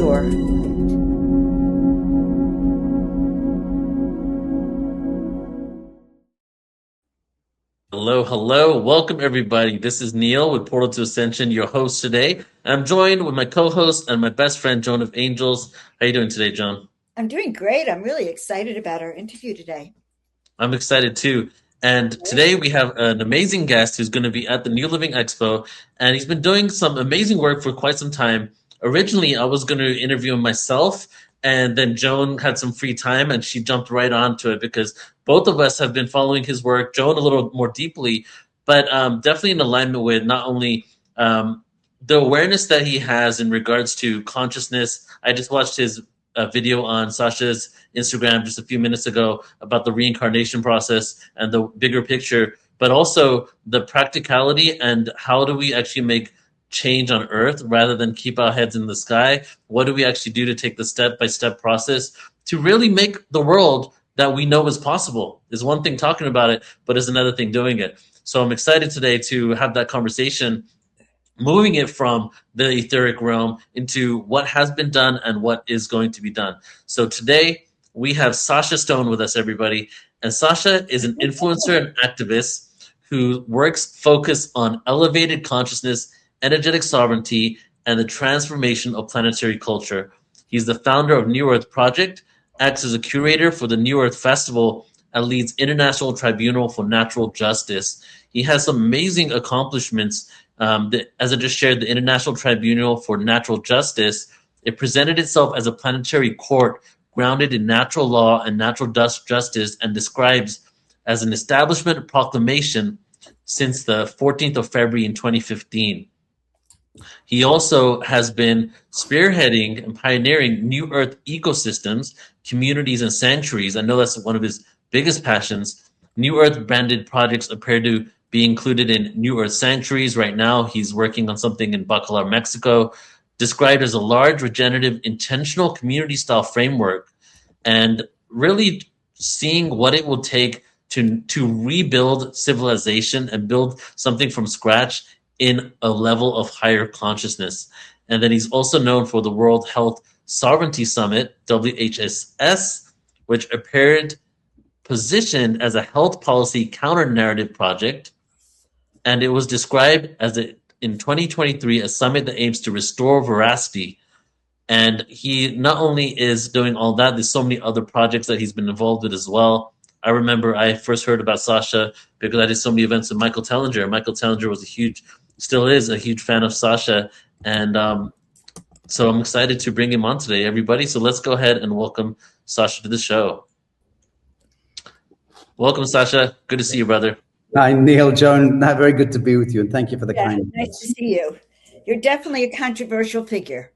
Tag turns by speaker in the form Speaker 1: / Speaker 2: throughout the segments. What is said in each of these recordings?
Speaker 1: sure.
Speaker 2: Hello, hello. Welcome, everybody. This is Neil with Portal to Ascension, your host today. I'm joined with my co-host and my best friend, Joan of Angels. How you doing today, Joan?
Speaker 1: I'm doing great. I'm really excited about our interview today.
Speaker 2: I'm excited too. And
Speaker 1: Great.
Speaker 2: today we have an amazing guest who's going to be at the New Living Expo, and he's been doing some amazing work for quite some time. Originally, I was going to interview him myself, and then Joan had some free time and she jumped right onto it because both of us have been following his work, Joan a little more deeply, but definitely in alignment with not only the awareness that he has in regards to consciousness. I just watched his video on Sacha's Instagram just a few minutes ago about the reincarnation process and the bigger picture, but also the practicality and how do we actually make change on Earth rather than keep our heads in the sky? What do we actually do to take the step-by-step process to really make the world that we know is possible? Is one thing talking about it, but is another thing doing it. So I'm excited today to have that conversation, moving it from the etheric realm into what has been done and what is going to be done. So today we have Sacha Stone with us, everybody. And Sacha is an influencer and activist who works focused on elevated consciousness, energetic sovereignty, and the transformation of planetary culture. He's the founder of New Earth Project, acts as a curator for the New Earth Festival, and leads International Tribunal for Natural Justice. He has some amazing accomplishments. As I just shared, the International Tribunal for Natural Justice, it presented itself as a planetary court grounded in natural law and natural justice, and describes as an establishment proclamation since the 14th of February in 2015. He also has been spearheading and pioneering New Earth ecosystems, communities, and sanctuaries. I know that's one of his biggest passions. New Earth branded projects appear to be included in New Earth sanctuaries. Right now, he's working on something in Bacalar, Mexico, described as a large, regenerative, intentional community-style framework, and really seeing what it will take to rebuild civilization and build something from scratch in a level of higher consciousness. And then he's also known for the World Health Sovereignty Summit, WHSS, which appeared positioned as a health policy counter-narrative project. And it was described as in 2023, a summit that aims to restore veracity. And he not only is doing all that, there's so many other projects that he's been involved with as well. I remember I first heard about Sacha because I did so many events with Michael Tellinger. Michael Tellinger still is a huge fan of Sacha. And so I'm excited to bring him on today, everybody. So let's go ahead and welcome Sacha to the show. Welcome, Sacha. Good to see you, brother.
Speaker 3: Hi, Neil, Joan. Very good to be with you, and thank you for the kind words.
Speaker 1: Nice to see you. You're definitely a controversial figure.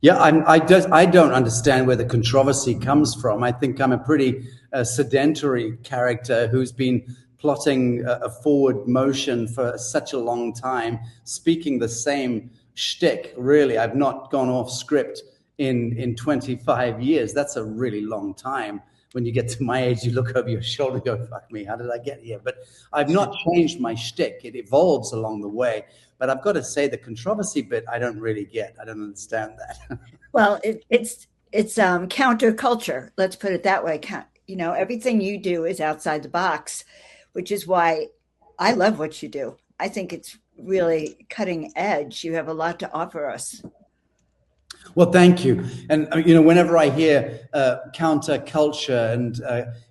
Speaker 3: Yeah, I don't understand where the controversy comes from. I think I'm a pretty sedentary character who's been plotting a forward motion for such a long time, speaking the same shtick. Really, I've not gone off script in 25 years. That's a really long time. When you get to my age, you look over your shoulder and go, fuck me, how did I get here? But I've not changed my shtick. It evolves along the way. But I've got to say the controversy bit, I don't really get. I don't understand that.
Speaker 1: Well, it's counterculture. Let's put it that way. Everything you do is outside the box, which is why I love what you do. I think it's really cutting edge. You have a lot to offer us.
Speaker 3: Well, thank you. And, whenever I hear counterculture and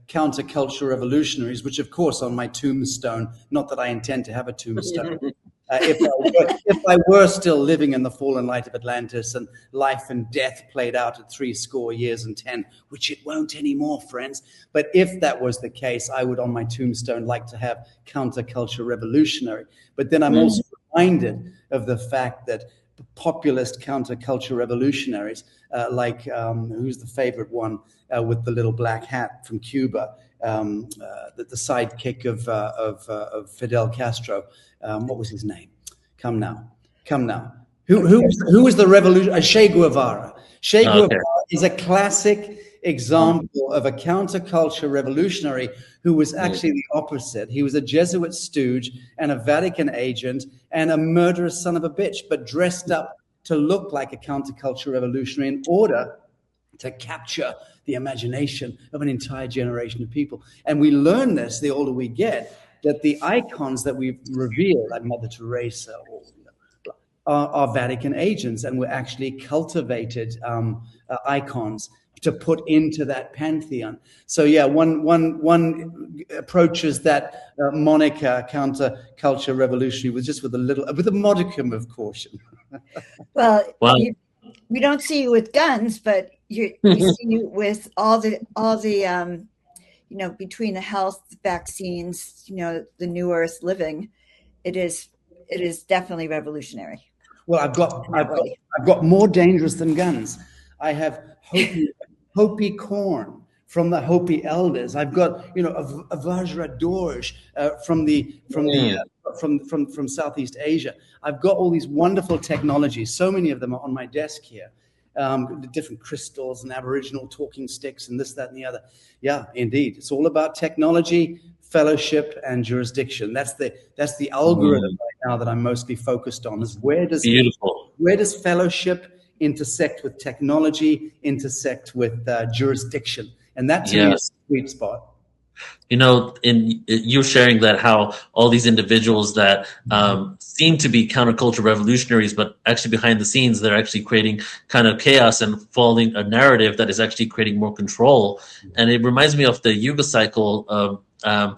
Speaker 3: counterculture revolutionaries, which, of course, on my tombstone, not that I intend to have a tombstone, if I were still living in the fallen light of Atlantis and life and death played out at 70 years and 10, which it won't anymore, friends. But if that was the case, I would on my tombstone like to have counterculture revolutionary. But then I'm also reminded of the fact that populist counterculture revolutionaries, like who's the favorite one with the little black hat from Cuba, the sidekick of Fidel Castro. What was his name? Come now. Who was the revolution? Che Guevara. Che Guevara is a classic example of a counterculture revolutionary who was actually the opposite. He was a Jesuit stooge and a Vatican agent and a murderous son of a bitch, but dressed up to look like a counterculture revolutionary in order to capture the imagination of an entire generation of people. And we learn this the older we get, that the icons that we revere, like Mother Teresa, or, are Vatican agents, and were actually cultivated icons to put into that pantheon. So yeah, one approaches that moniker, counterculture revolutionary, with a modicum of caution.
Speaker 1: Well,
Speaker 2: Wow.
Speaker 1: we don't see you with guns, but we see you with all the between the health, vaccines, the new earth living. It is definitely revolutionary.
Speaker 3: Well, I've got more dangerous than guns. I have Hopi corn from the Hopi elders. I've got a Vajra Dorj from Southeast Asia. I've got all these wonderful technologies. So many of them are on my desk here. Different crystals and Aboriginal talking sticks and this, that, and the other. Yeah, indeed, it's all about technology, fellowship, and jurisdiction. That's the algorithm right now that I'm mostly focused on. Is where does fellowship intersect with technology, intersect with jurisdiction, and that to me is the sweet spot.
Speaker 2: In you sharing that, how all these individuals that seem to be counterculture revolutionaries, but actually behind the scenes, they're actually creating kind of chaos and following a narrative that is actually creating more control. And it reminds me of the Yuga cycle of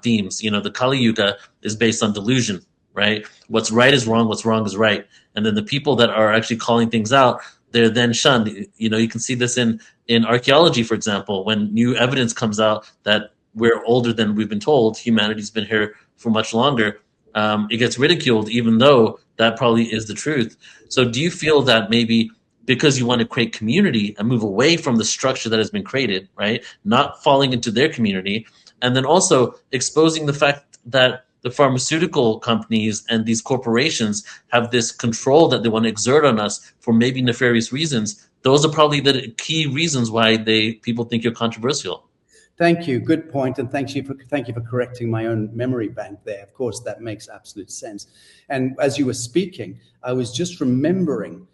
Speaker 2: themes. The Kali Yuga is based on delusion, right? What's right is wrong, what's wrong is right. And then the people that are actually calling things out, they're then shunned. You can see this in archaeology, for example, when new evidence comes out that we're older than we've been told, humanity's been here for much longer, it gets ridiculed, even though that probably is the truth. So do you feel that maybe because you want to create community and move away from the structure that has been created, right, not falling into their community, and then also exposing the fact that the pharmaceutical companies and these corporations have this control that they want to exert on us for maybe nefarious reasons, those are probably the key reasons why people think you're controversial.
Speaker 3: Thank you. Good point. And thank you for correcting my own memory bank there. Of course, that makes absolute sense. And as you were speaking, I was just remembering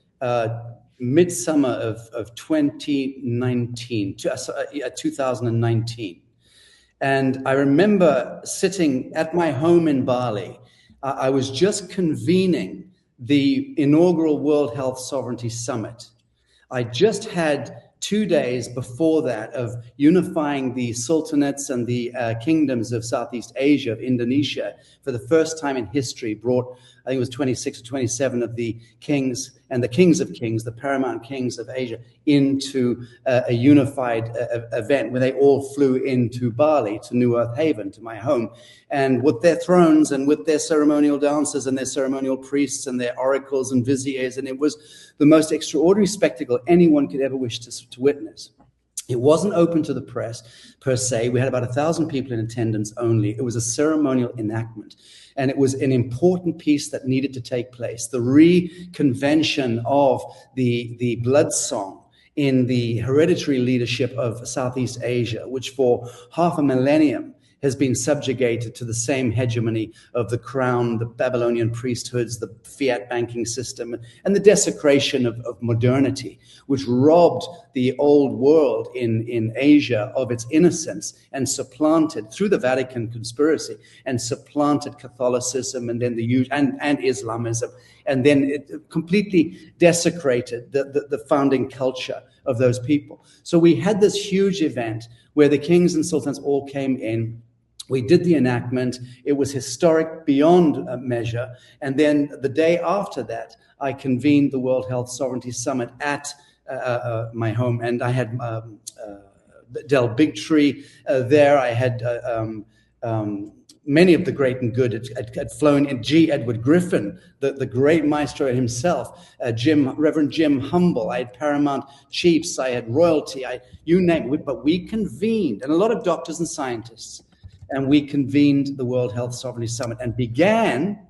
Speaker 3: midsummer of 2019. And I remember sitting at my home in Bali. I was just convening the inaugural World Health Sovereignty Summit. I just had 2 days before that of unifying the sultanates and the kingdoms of Southeast Asia, of Indonesia, for the first time in history, brought, I think it was 26 or 27 of the kings and the kings of kings, the paramount kings of Asia, into a unified event where they all flew into Bali, to New Earth Haven, to my home, and with their thrones and with their ceremonial dancers and their ceremonial priests and their oracles and viziers. And it was the most extraordinary spectacle anyone could ever wish to witness. It wasn't open to the press per se. We had about 1,000 people in attendance only. It was a ceremonial enactment. And it was an important piece that needed to take place. The reconvention of the blood song in the hereditary leadership of Southeast Asia, which for half a millennium has been subjugated to the same hegemony of the crown, the Babylonian priesthoods, the fiat banking system, and the desecration of modernity, which robbed the old world in Asia of its innocence and supplanted, through the Vatican conspiracy, and supplanted Catholicism and then and Islamism, and then it completely desecrated the founding culture of those people. So we had this huge event where the kings and sultans all came in. We did the enactment. It was historic beyond measure. And then the day after that, I convened the World Health Sovereignty Summit at my home. And I had Del Bigtree there. I had many of the great and good had flown in. G. Edward Griffin, the great maestro himself, Reverend Jim Humble. I had paramount chiefs. I had royalty. You name it. But we convened, and a lot of doctors and scientists, and we convened the World Health Sovereignty Summit and began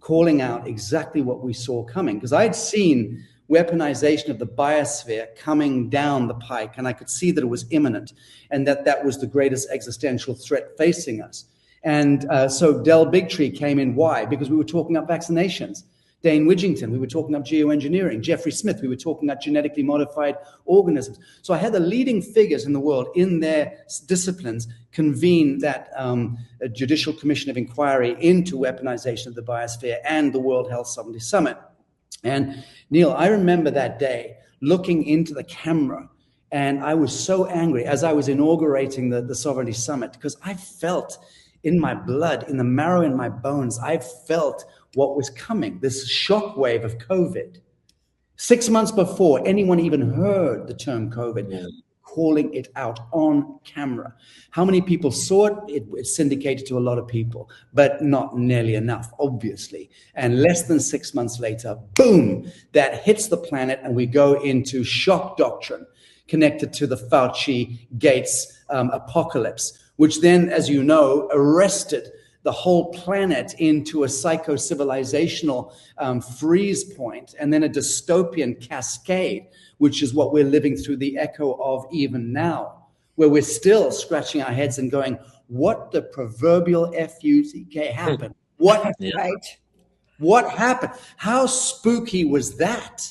Speaker 3: calling out exactly what we saw coming. Because I'd seen weaponization of the biosphere coming down the pike, and I could see that it was imminent, and that was the greatest existential threat facing us. And so Del Bigtree came in. Why? Because we were talking about vaccinations. Dane Widgington, we were talking up geoengineering. Jeffrey Smith, we were talking up genetically modified organisms. So I had the leading figures in the world in their disciplines convene that a judicial commission of inquiry into weaponization of the biosphere and the World Health Sovereignty Summit. And Neil, I remember that day looking into the camera, and I was so angry as I was inaugurating the Sovereignty Summit, because I felt in my blood, in the marrow in my bones, I felt what was coming, this shockwave of COVID. 6 months before anyone even heard the term COVID, calling it out on camera. How many people saw it? It syndicated to a lot of people, but not nearly enough, obviously. And less than 6 months later, boom, that hits the planet, and we go into shock doctrine connected to the Fauci-Gates apocalypse, which then, as you know, arrested the whole planet into a psycho-civilizational freeze point, and then a dystopian cascade, which is what we're living through the echo of even now, where we're still scratching our heads and going, what the proverbial F-U-C-K happened? What happened? How spooky was that?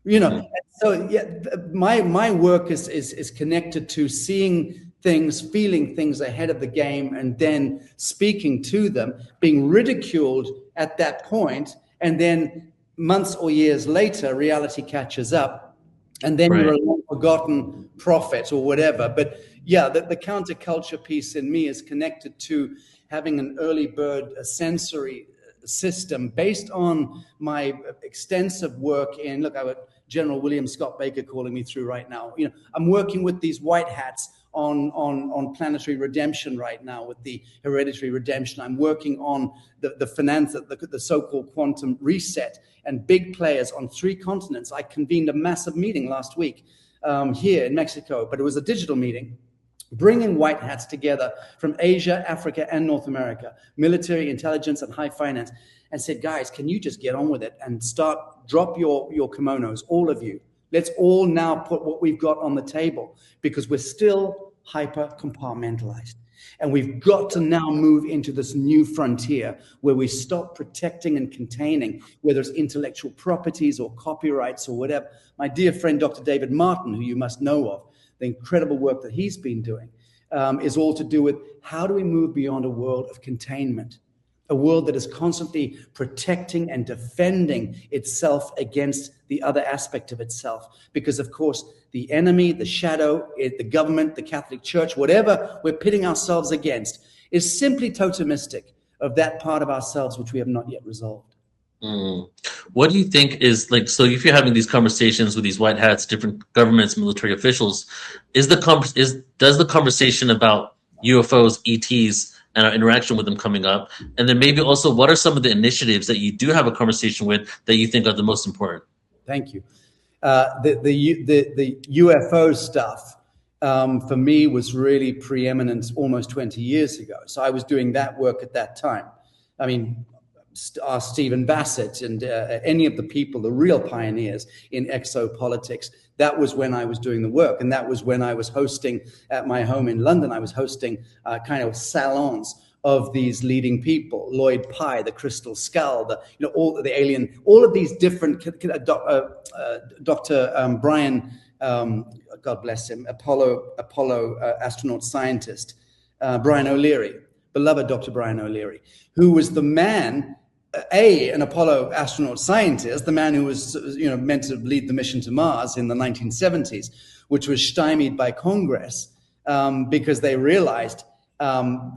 Speaker 3: You know, so yeah, my work is connected to seeing things, feeling things ahead of the game, and then speaking to them, being ridiculed at that point, and then months or years later, reality catches up, and then you're a long-forgotten prophet or whatever. But yeah, the counterculture piece in me is connected to having an early bird sensory system based on my extensive work in, look, I would General William Scott Baker calling me through right now. You know, I'm working with these white hats on planetary redemption right now with the hereditary redemption. I'm working on the finance, the so-called quantum reset, and big players on 3 continents. I convened a massive meeting last week here in Mexico, but it was a digital meeting, bringing white hats together from Asia, Africa, and North America, military, intelligence, and high finance, and said, guys, can you just get on with it and drop your kimonos, all of you. Let's all now put what we've got on the table, because we're still hyper compartmentalized. And we've got to now move into this new frontier where we stop protecting and containing, whether it's intellectual properties or copyrights or whatever. My dear friend, Dr. David Martin, who you must know of, the incredible work that he's been doing, is all to do with how do we move beyond a world of containment, a world that is constantly protecting and defending itself against the other aspect of itself. Because, of course, the enemy, the shadow, the government, the Catholic Church, whatever we're pitting ourselves against, is simply totemistic of that part of ourselves which we have not yet resolved.
Speaker 2: What do you think is, like, so if you're having these conversations with these white hats, different governments, military officials, does the conversation about UFOs, ETs, and our interaction with them coming up? And then maybe also, what are some of the initiatives that you do have a conversation with that you think are the most important?
Speaker 3: Thank you. The UFO stuff for me was really preeminent almost 20 years ago. So I was doing that work at that time. I mean, ask Stephen Bassett and any of the people, the real pioneers in exopolitics. That was when I was doing the work. And that was when I was hosting at my home in London. I was hosting kind of salons of these leading people, Lloyd Pye, the Crystal Skull, all the alien, all of these different, Dr. Brian, God bless him, Apollo astronaut scientist, Brian O'Leary, beloved Dr. Brian O'Leary, who was the man, an Apollo astronaut scientist, the man who was meant to lead the mission to Mars in the 1970s, which was stymied by Congress because they realized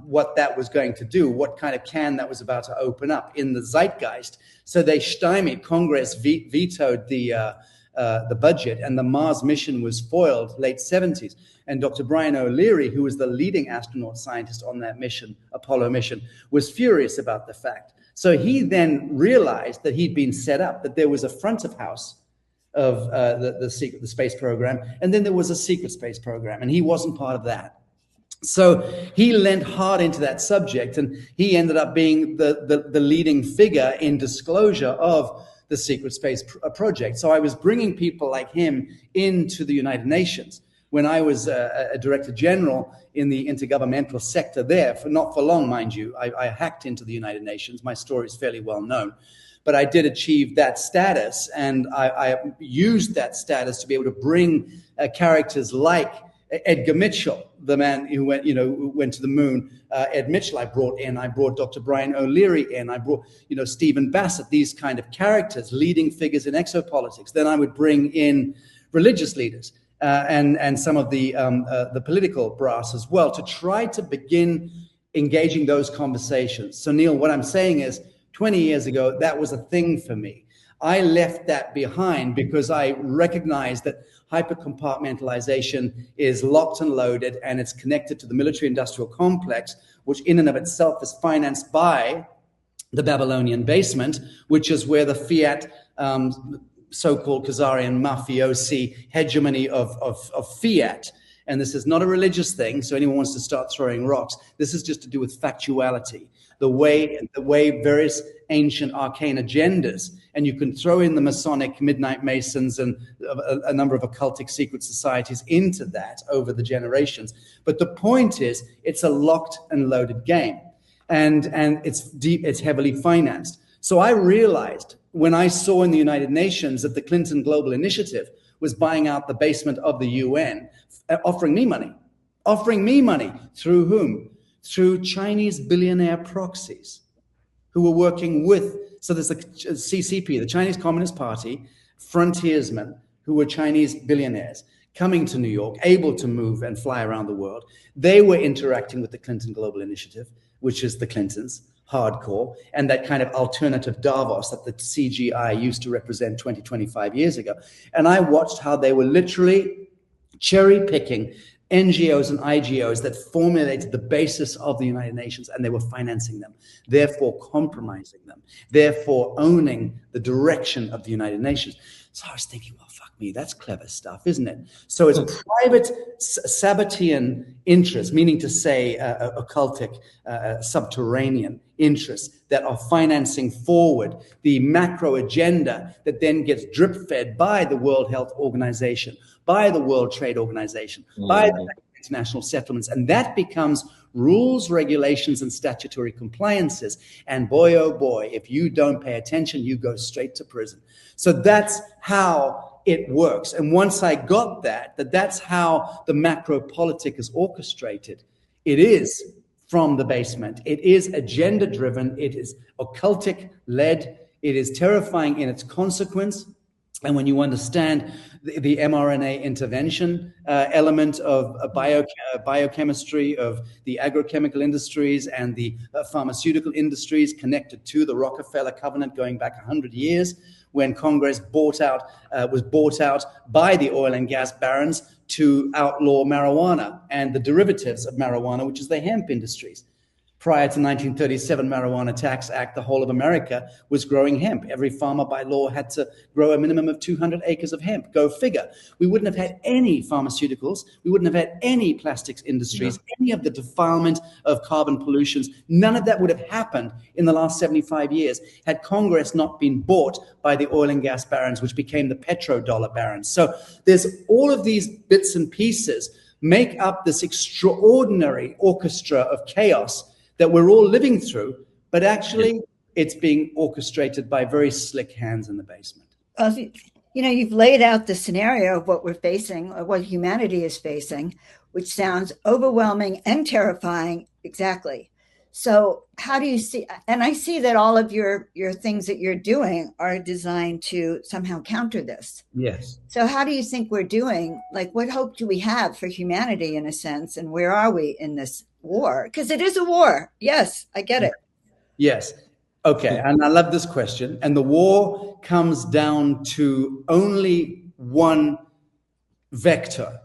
Speaker 3: what that was going to do, what kind of can that was about to open up in the zeitgeist. So they stymied. Congress vetoed the budget, and the Mars mission was foiled late 70s. And Dr. Brian O'Leary, who was the leading astronaut scientist on that mission, Apollo mission, was furious about the fact. So he then realized that he'd been set up, that there was a front of house of the space program, and then there was a secret space program, and he wasn't part of that. So he leant hard into that subject, and he ended up being the leading figure in disclosure of the secret space project. So I was bringing people like him into the United Nations when I was a director general in the intergovernmental sector there, not for long, mind you. I hacked into the United Nations. My story is fairly well known. but I did achieve that status, and I used that status to be able to bring characters like Edgar Mitchell, the man who went to the moon. Ed Mitchell, I brought in. I brought Dr. Brian O'Leary in. I brought, Stephen Bassett, these kind of characters, leading figures in exopolitics. Then I would bring in religious leaders and some of the political brass as well, to try to begin engaging those conversations. So, Neil, what I'm saying is, 20 years ago, that was a thing for me. I left that behind because I recognized that hypercompartmentalization is locked and loaded, and it's connected to the military-industrial complex, which in and of itself is financed by the Babylonian basement, which is where the fiat so-called Khazarian mafiosi hegemony of fiat. And this is not a religious thing, so anyone wants to start throwing rocks. This is just to do with factuality, the way various ancient arcane agendas, and you can throw in the Masonic Midnight Masons and a number of occultic secret societies into that over the generations. But the point is, it's a locked and loaded game, and it's deep, it's heavily financed. So I realized when I saw in the United Nations that the Clinton Global Initiative was buying out the basement of the UN, offering me money. Through whom? Through Chinese billionaire proxies who were working with, so there's the CCP, the Chinese Communist Party, frontiersmen who were Chinese billionaires coming to New York, able to move and fly around the world. They were interacting with the Clinton Global Initiative, which is the Clintons, hardcore, and that kind of alternative Davos that the CGI used to represent 20, 25 years ago. And I watched how they were literally cherry picking NGOs and IGOs that formulated the basis of the United Nations, and they were financing them, therefore compromising them, therefore owning the direction of the United Nations. So I was thinking, well, fuck me, that's clever stuff, isn't it? So it's private Sabbatean interests, meaning to say occultic, subterranean interests that are financing forward the macro agenda that then gets drip fed by the World Health Organization, by the World Trade Organization, by the international settlements. And that becomes rules, regulations, and statutory compliances. And boy, oh boy, if you don't pay attention, you go straight to prison. So that's how it works. And once I got that's how the macro politic is orchestrated. It is from the basement. It is agenda driven. It is occultic led. It is terrifying in its consequence. And when you understand the mRNA intervention element of biochemistry, of the agrochemical industries and the pharmaceutical industries connected to the Rockefeller Covenant going back 100 years, when Congress was bought out by the oil and gas barons to outlaw marijuana and the derivatives of marijuana, which is the hemp industries. Prior to 1937 Marijuana Tax Act, the whole of America was growing hemp. Every farmer by law had to grow a minimum of 200 acres of hemp. Go figure. We wouldn't have had any pharmaceuticals. We wouldn't have had any plastics industries, any of the defilement of carbon pollutions. None of that would have happened in the last 75 years had Congress not been bought by the oil and gas barons, which became the petrodollar barons. So there's all of these bits and pieces make up this extraordinary orchestra of chaos that we're all living through, but actually it's being orchestrated by very slick hands in the basement.
Speaker 1: Well, you've laid out the scenario of what we're facing, or what humanity is facing, which sounds overwhelming and terrifying. Exactly. So how do you see, and I see that all of your things that you're doing are designed to somehow counter this.
Speaker 3: Yes.
Speaker 1: So how do you think we're doing? Like, what hope do we have for humanity in a sense? And where are we in this war? Because it is a war. Yes, I get it.
Speaker 3: Yes. Okay. And I love this question. And the war comes down to only one vector,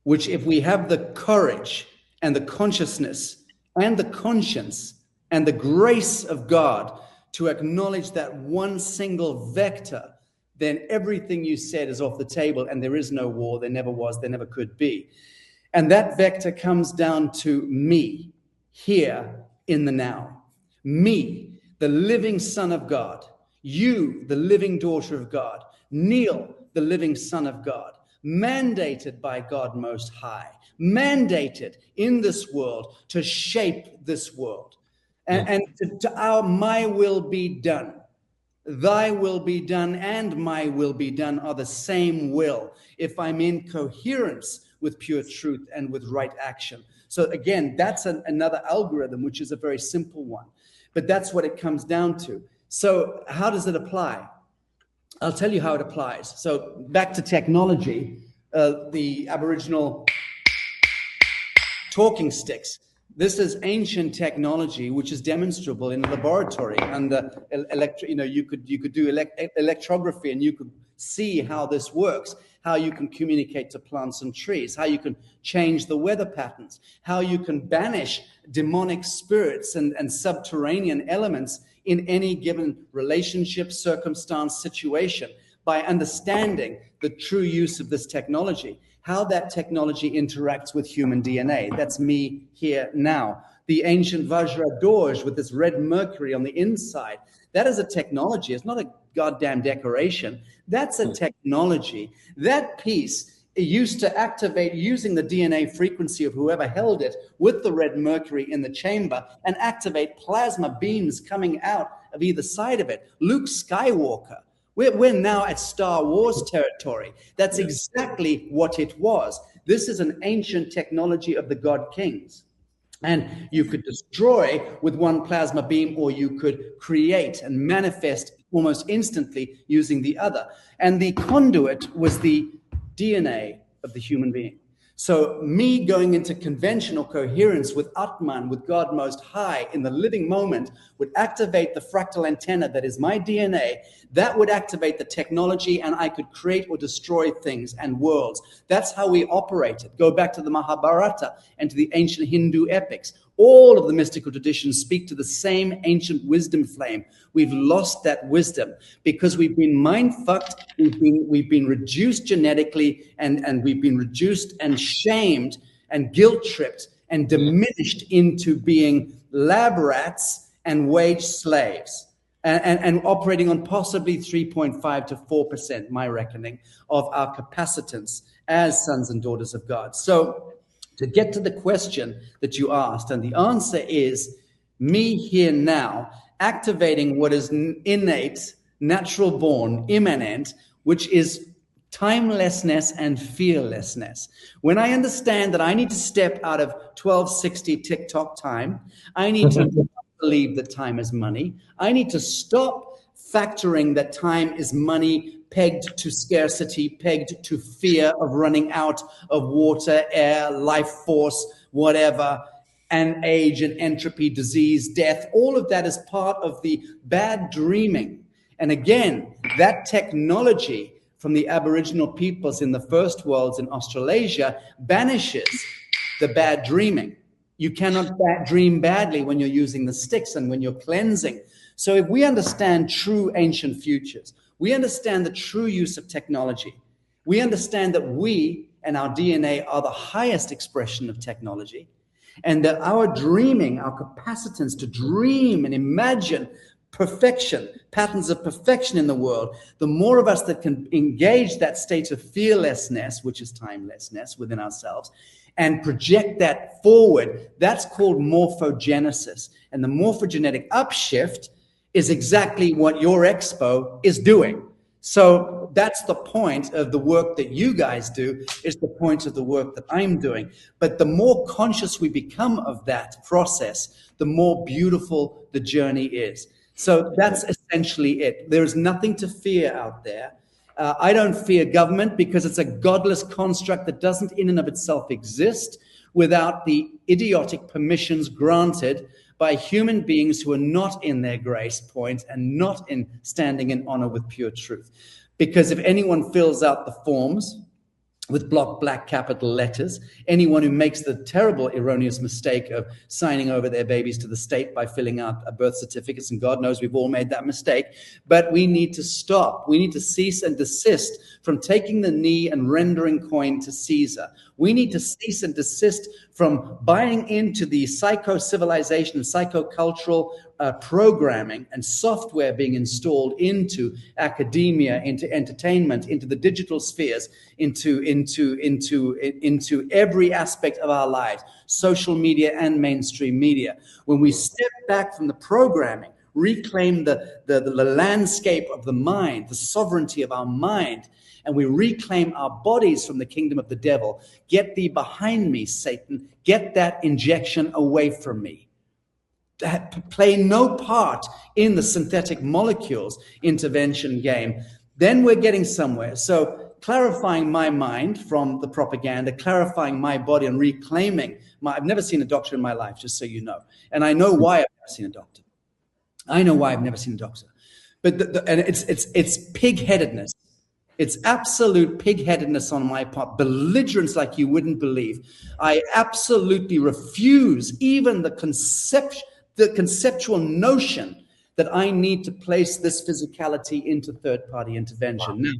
Speaker 3: which if we have the courage and the consciousness and the conscience and the grace of God to acknowledge that one single vector, then everything you said is off the table, and there is no war. There never was, there never could be. And that vector comes down to me, here in the now. Me, the living Son of God. You, the living daughter of God. Neil, the living Son of God. Mandated by God Most High. Mandated in this world to shape this world. And to our my will be done. Thy will be done and my will be done are the same will, if I'm in coherence with pure truth and with right action. So again, that's another algorithm, which is a very simple one. But that's what it comes down to. So how does it apply? I'll tell you how it applies. So back to technology, the Aboriginal talking sticks. This is ancient technology, which is demonstrable in a laboratory. And you could do electrography, and you could see how this works, how you can communicate to plants and trees, how you can change the weather patterns, how you can banish demonic spirits and subterranean elements in any given relationship, circumstance, situation, by understanding the true use of this technology, how that technology interacts with human DNA. That's me here now. The ancient Vajra doors with this red mercury on the inside, that is a technology. It's not a goddamn decoration. That's a technology. That piece, it used to activate using the DNA frequency of whoever held it with the red mercury in the chamber and activate plasma beams coming out of either side of it. Luke Skywalker. We're now at Star Wars territory. That's exactly what it was. This is an ancient technology of the God Kings. And you could destroy with one plasma beam, or you could create and manifest almost instantly using the other. And the conduit was the DNA of the human being. So me going into conventional coherence with Atman, with God Most High, in the living moment, would activate the fractal antenna that is my DNA. That would activate the technology, and I could create or destroy things and worlds. That's how we operated. Go back to the Mahabharata and to the ancient Hindu epics. All of the mystical traditions speak to the same ancient wisdom flame. We've lost that wisdom because we've been mind-fucked, we've been reduced genetically, and we've been reduced and shamed and guilt-tripped and diminished into being lab rats and wage slaves. And operating on possibly 3.5 to 4%, my reckoning, of our capacitance as sons and daughters of God. So to get to the question that you asked, and the answer is me here now, activating what is innate, natural born, immanent, which is timelessness and fearlessness. When I understand that I need to step out of 1260 TikTok time, I need to believe that time is money. I need to stop factoring that time is money pegged to scarcity, pegged to fear of running out of water, air, life force, whatever, and age and entropy, disease, death. All of that is part of the bad dreaming. And again, that technology from the Aboriginal peoples in the first worlds in Australasia banishes the bad dreaming. You cannot dream badly when you're using the sticks and when you're cleansing. So if we understand true ancient futures, we understand the true use of technology, we understand that we and our DNA are the highest expression of technology, and that our dreaming, our capacitance to dream and imagine perfection, patterns of perfection in the world, the more of us that can engage that state of fearlessness, which is timelessness within ourselves, and project that forward, that's called morphogenesis. And the morphogenetic upshift is exactly what your expo is doing. So that's the point of the work that you guys do, is the point of the work that I'm doing. But the more conscious we become of that process, the more beautiful the journey is. So that's essentially it. There is nothing to fear out there. I don't fear government because it's a godless construct that doesn't in and of itself exist without the idiotic permissions granted by human beings who are not in their grace point and not in standing in honor with pure truth. Because if anyone fills out the forms with black capital letters, anyone who makes the terrible erroneous mistake of signing over their babies to the state by filling out birth certificates, and God knows we've all made that mistake, but we need to stop. We need to cease and desist from taking the knee and rendering coin to Caesar. We need to cease and desist from buying into the psycho-civilization and psychocultural programming and software being installed into academia, into entertainment, into the digital spheres, into every aspect of our lives, social media and mainstream media. When we step back from the programming, reclaim the landscape of the mind, the sovereignty of our mind, and we reclaim our bodies from the kingdom of the devil. Get thee behind me, Satan. Get that injection away from me. Play no part in the synthetic molecules intervention game. Then we're getting somewhere. So clarifying my mind from the propaganda, clarifying my body, and reclaiming I've never seen a doctor in my life, just so you know. And I know why I've never seen a doctor. I know why I've never seen a doctor. But and it's pig-headedness. It's absolute pig-headedness on my part, belligerence like you wouldn't believe. I absolutely refuse even the conceptual notion that I need to place this physicality into third-party intervention. Wow. Now,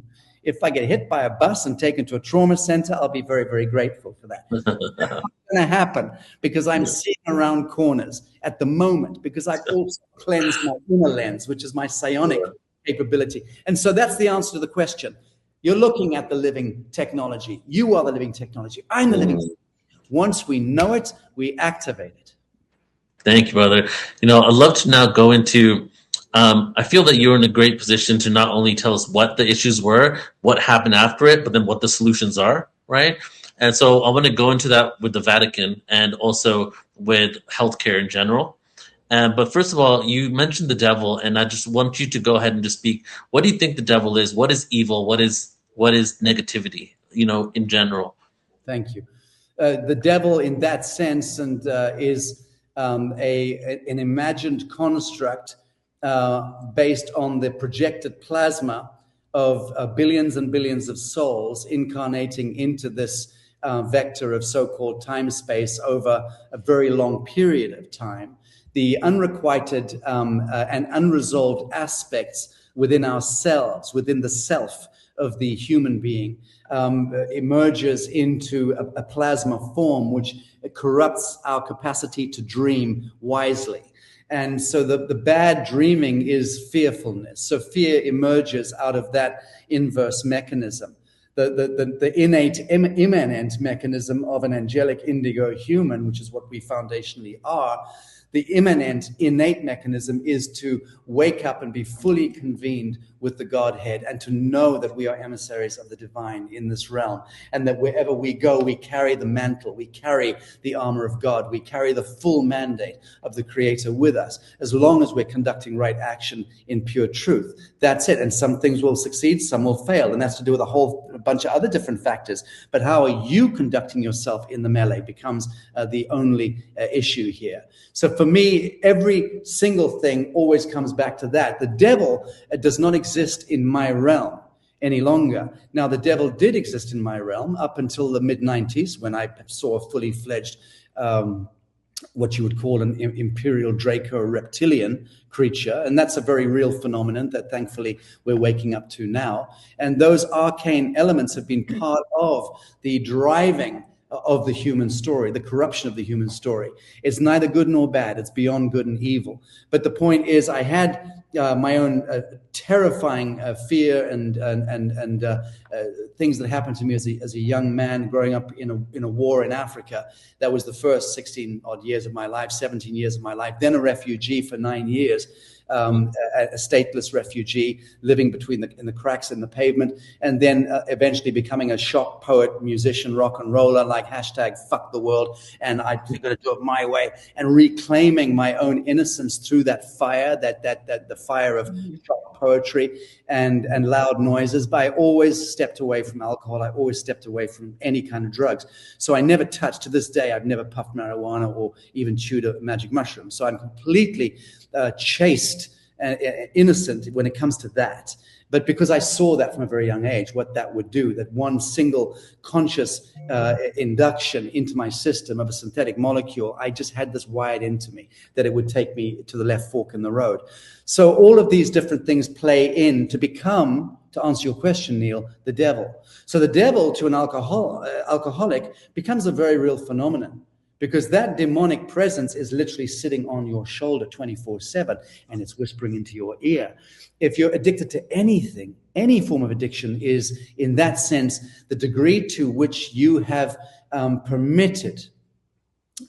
Speaker 3: if I get hit by a bus and taken to a trauma center, I'll be very, very grateful for that. That's not going to happen because I'm seeing around corners at the moment, because I've also cleansed my inner lens, which is my psionic capability. And so that's the answer to the question. You're looking at the living technology. You are the living technology. I'm the living technology. Once we know it, we activate it.
Speaker 2: Thank you, brother. I'd love to now go into, I feel that you're in a great position to not only tell us what the issues were, what happened after it, but then what the solutions are, right? And so I want to go into that with the Vatican and also with healthcare in general. But first of all, you mentioned the devil, and I just want you to go ahead and just speak. What do you think the devil is? What is evil? What is negativity, in general?
Speaker 3: Thank you. The devil in that sense is an imagined construct based on the projected plasma of billions and billions of souls incarnating into this vector of so-called time-space over a very long period of time. The unrequited and unresolved aspects within ourselves, within the self of the human being, emerges into a plasma form which corrupts our capacity to dream wisely. And so the bad dreaming is fearfulness. So fear emerges out of that inverse mechanism. The innate, immanent mechanism of an angelic indigo human, which is what we foundationally are, the immanent, innate mechanism is to wake up and be fully convened with the Godhead and to know that we are emissaries of the divine in this realm, and that wherever we go, we carry the mantle, we carry the armor of God, we carry the full mandate of the Creator with us, as long as we're conducting right action in pure truth. That's it. And some things will succeed, some will fail, and that's to do with a whole bunch of other different factors. But how are you conducting yourself in the melee becomes the only issue here. So for me, every single thing always comes back to that. The devil does not exist in my realm any longer. Now, the devil did exist in my realm up until the mid-90s, when I saw a fully fledged, what you would call an imperial Draco reptilian creature. And that's a very real phenomenon that thankfully we're waking up to now. And those arcane elements have been part of the driving of the human story, the corruption of the human story. It's neither good nor bad. It's beyond good and evil. But the point is, I had my own terrifying fear and things that happened to me as a young man growing up in a war in Africa. That was the first 16 odd years of my life, 17 years of my life. Then a refugee for 9 years. A stateless refugee living in the cracks in the pavement, and then eventually becoming a shock poet, musician, rock and roller, like #fuck the world, and I'm going to do it my way, and reclaiming my own innocence through that fire, the fire of shock poetry and loud noises. But I always stepped away from alcohol. I always stepped away from any kind of drugs. So I never touched, to this day, I've never puffed marijuana or even chewed a magic mushroom. So I'm completely chaste and innocent when it comes to that. But because I saw that from a very young age, what that would do, that one single conscious induction into my system of a synthetic molecule, I just had this wired into me that it would take me to the left fork in the road. So all of these different things play in to become, to answer your question, Neil, the devil. So the devil to an alcoholic becomes a very real phenomenon, because that demonic presence is literally sitting on your shoulder 24/7, and it's whispering into your ear. If you're addicted to anything, any form of addiction is, in that sense, the degree to which you have permitted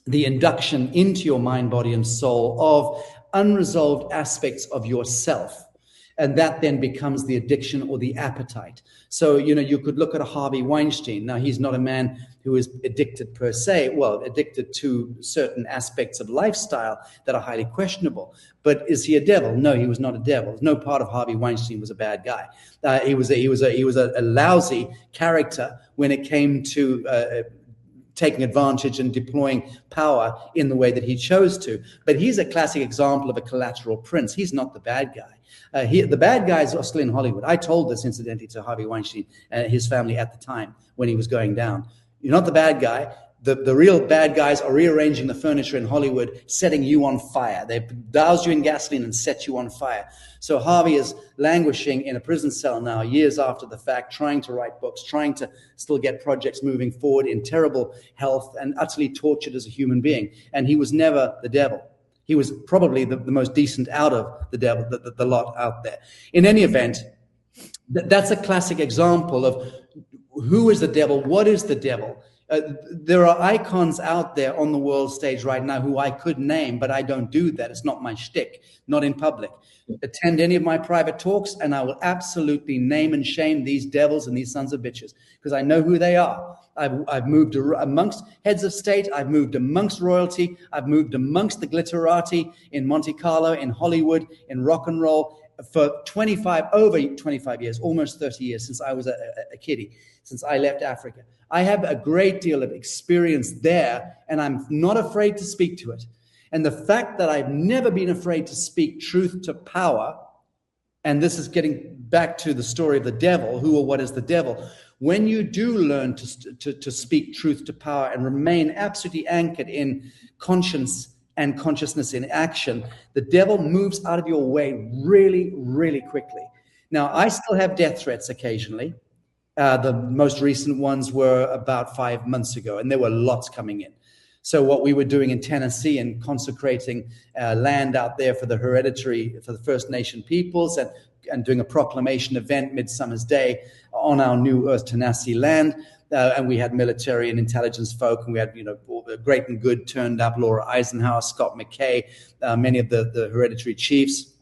Speaker 3: the induction into your mind, body, and soul of unresolved aspects of yourself. And that then becomes the addiction or the appetite. So, you could look at a Harvey Weinstein. Now, he's not a man who is addicted per se, well, addicted to certain aspects of lifestyle that are highly questionable. But is he a devil? No, he was not a devil. No part of Harvey Weinstein was a bad guy. He was a lousy character when it came to taking advantage and deploying power in the way that he chose to. But he's a classic example of a collateral prince. He's not the bad guy. The bad guys are still in Hollywood. I told this, incidentally, to Harvey Weinstein and his family at the time when he was going down. You're not the bad guy. The real bad guys are rearranging the furniture in Hollywood, setting you on fire. They douse you in gasoline and set you on fire. So Harvey is languishing in a prison cell now, years after the fact, trying to write books, trying to still get projects moving forward, in terrible health and utterly tortured as a human being. And he was never the devil. He was probably the most decent out of the devil, the lot out there. In any event, that's a classic example of who is the devil, what is the devil. There are icons out there on the world stage right now who I could name, but I don't do that. It's not my shtick, not in public. Attend any of my private talks, and I will absolutely name and shame these devils and these sons of bitches, because I know who they are. I've moved amongst heads of state. I've moved amongst royalty. I've moved amongst the glitterati in Monte Carlo, in Hollywood, in rock and roll for over 25 years, almost 30 years since I was a kiddie, since I left Africa. I have a great deal of experience there, and I'm not afraid to speak to it. And the fact that I've never been afraid to speak truth to power, and this is getting back to the story of the devil, who or what is the devil. When you do learn to speak truth to power and remain absolutely anchored in conscience and consciousness in action, the devil moves out of your way really, really quickly. Now, I still have death threats occasionally. The most recent ones were about 5 months ago, and there were lots coming in. So what we were doing in Tennessee and consecrating land out there for the First Nation peoples, and doing a proclamation event Midsummer's Day on our new Earth Tennessee land. And we had military and intelligence folk, and we had, all the great and good turned up, Laura Eisenhower, Scott McKay, many of the hereditary chiefs.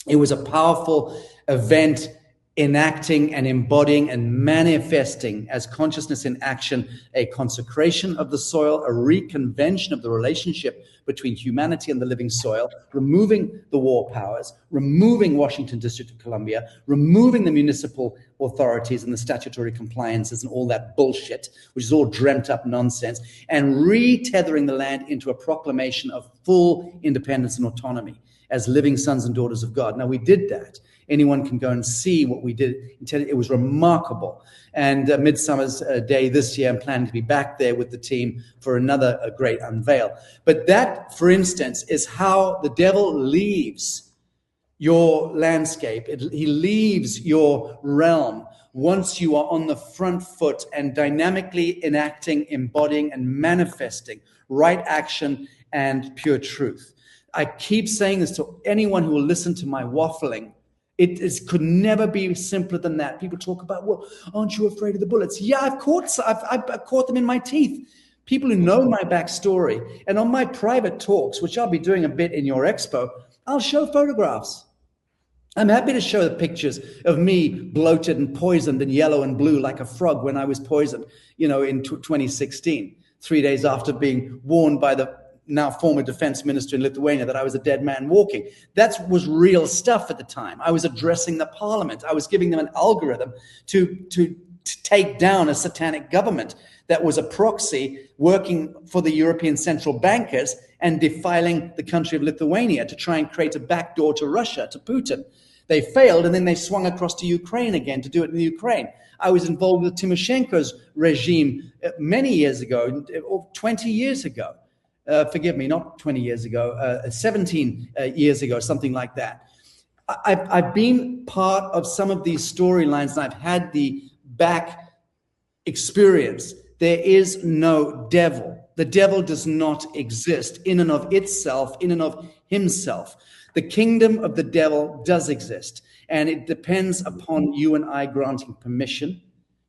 Speaker 3: It was a powerful event, enacting and embodying and manifesting as consciousness in action, a consecration of the soil, a reconvention of the relationship between humanity and the living soil, removing the war powers, removing Washington District of Columbia, removing the municipal authorities and the statutory compliances and all that bullshit, which is all dreamt up nonsense, and retethering the land into a proclamation of full independence and autonomy as living sons and daughters of God. Now, we did that. Anyone can go and see what we did. It was remarkable. And Midsummer's Day this year, I'm planning to be back there with the team for another great unveil. But that, for instance, is how the devil leaves your landscape. He leaves your realm once you are on the front foot and dynamically enacting, embodying, and manifesting right action and pure truth. I keep saying this to anyone who will listen to my waffling. Could never be simpler than that. People talk about, well, aren't you afraid of the bullets? Yeah, I've caught them in my teeth. People who know my backstory, and on my private talks, which I'll be doing a bit in your expo, I'll show photographs. I'm happy to show the pictures of me bloated and poisoned and yellow and blue like a frog when I was poisoned, in 2016, 3 days after being warned by the now former defense minister in Lithuania that I was a dead man walking. That was real stuff at the time. I was addressing the parliament. I was giving them an algorithm to take down a satanic government that was a proxy working for the European central bankers and defiling the country of Lithuania to try and create a backdoor to Russia, to Putin. They failed, and then they swung across to Ukraine again to do it in the Ukraine. I was involved with Tymoshenko's regime many years ago, 20 years ago. Forgive me, not 20 years ago, 17 years ago, something like that. I've been part of some of these storylines, and I've had the back experience. There is no devil. The devil does not exist in and of itself, in and of himself. The kingdom of the devil does exist, and it depends upon you and I granting permission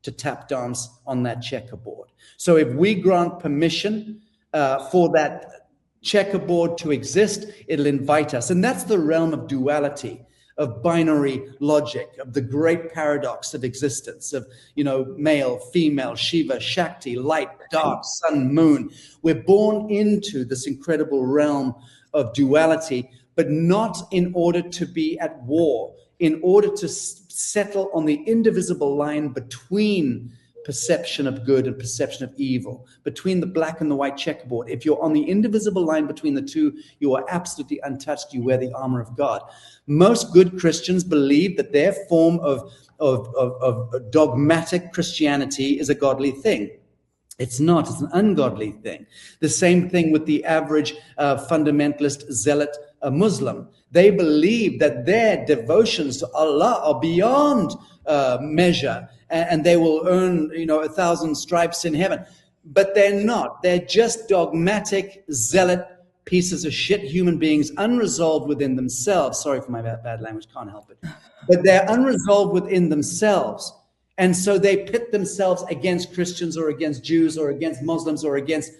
Speaker 3: to tap dance on that checkerboard. So if we grant permission for that checkerboard to exist, it'll invite us. And that's the realm of duality, of binary logic, of the great paradox of existence, of, male, female, Shiva, Shakti, light, dark, sun, moon. We're born into this incredible realm of duality, but not in order to be at war, in order to settle on the indivisible line between perception of good and perception of evil, between the black and the white checkerboard. If you're on the indivisible line between the two, you are absolutely untouched. You wear the armor of God. Most good Christians believe that their form of dogmatic Christianity is a godly thing. It's not. It's an ungodly thing. The same thing with the average fundamentalist zealot Muslim. They believe that their devotions to Allah are beyond measure, and they will earn 1,000 stripes in heaven. But they're not. They're just dogmatic, zealot pieces of shit human beings, unresolved within themselves. Sorry for my bad language, can't help it. But they're unresolved within themselves. And so they pit themselves against Christians or against Jews or against Muslims or against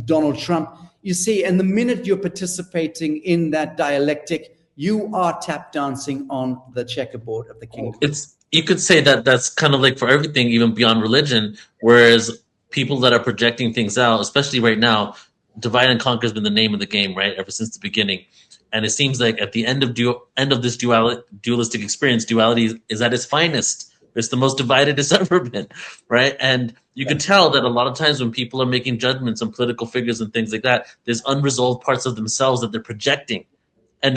Speaker 3: Donald Trump. You see, and the minute you're participating in that dialectic, you are tap dancing on the checkerboard of the kingdom.
Speaker 2: You could say that that's kind of like for everything, even beyond religion, whereas people that are projecting things out, especially right now, divide and conquer has been the name of the game, right, ever since the beginning. And it seems like at the end of this dualistic experience, duality is at its finest. It's the most divided it's ever been, right? And you can tell that a lot of times when people are making judgments on political figures and things like that, there's unresolved parts of themselves that they're projecting. And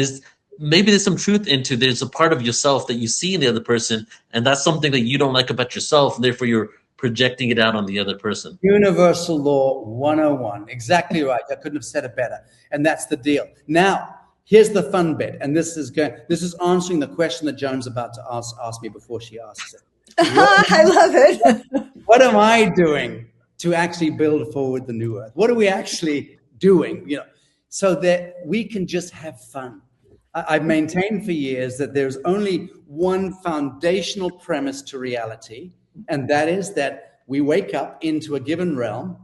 Speaker 2: maybe there's some truth into there's a part of yourself that you see in the other person, and that's something that you don't like about yourself, and therefore you're projecting it out on the other person.
Speaker 3: Universal Law 101. Exactly right. I couldn't have said it better. And that's the deal. Now, here's the fun bit, and this is answering the question that Joan's about to ask me before she asks it.
Speaker 1: I love it.
Speaker 3: What am I doing to actually build forward the new earth? What are we actually doing? So that we can just have fun. I've maintained for years that there's only one foundational premise to reality, and that is that we wake up into a given realm.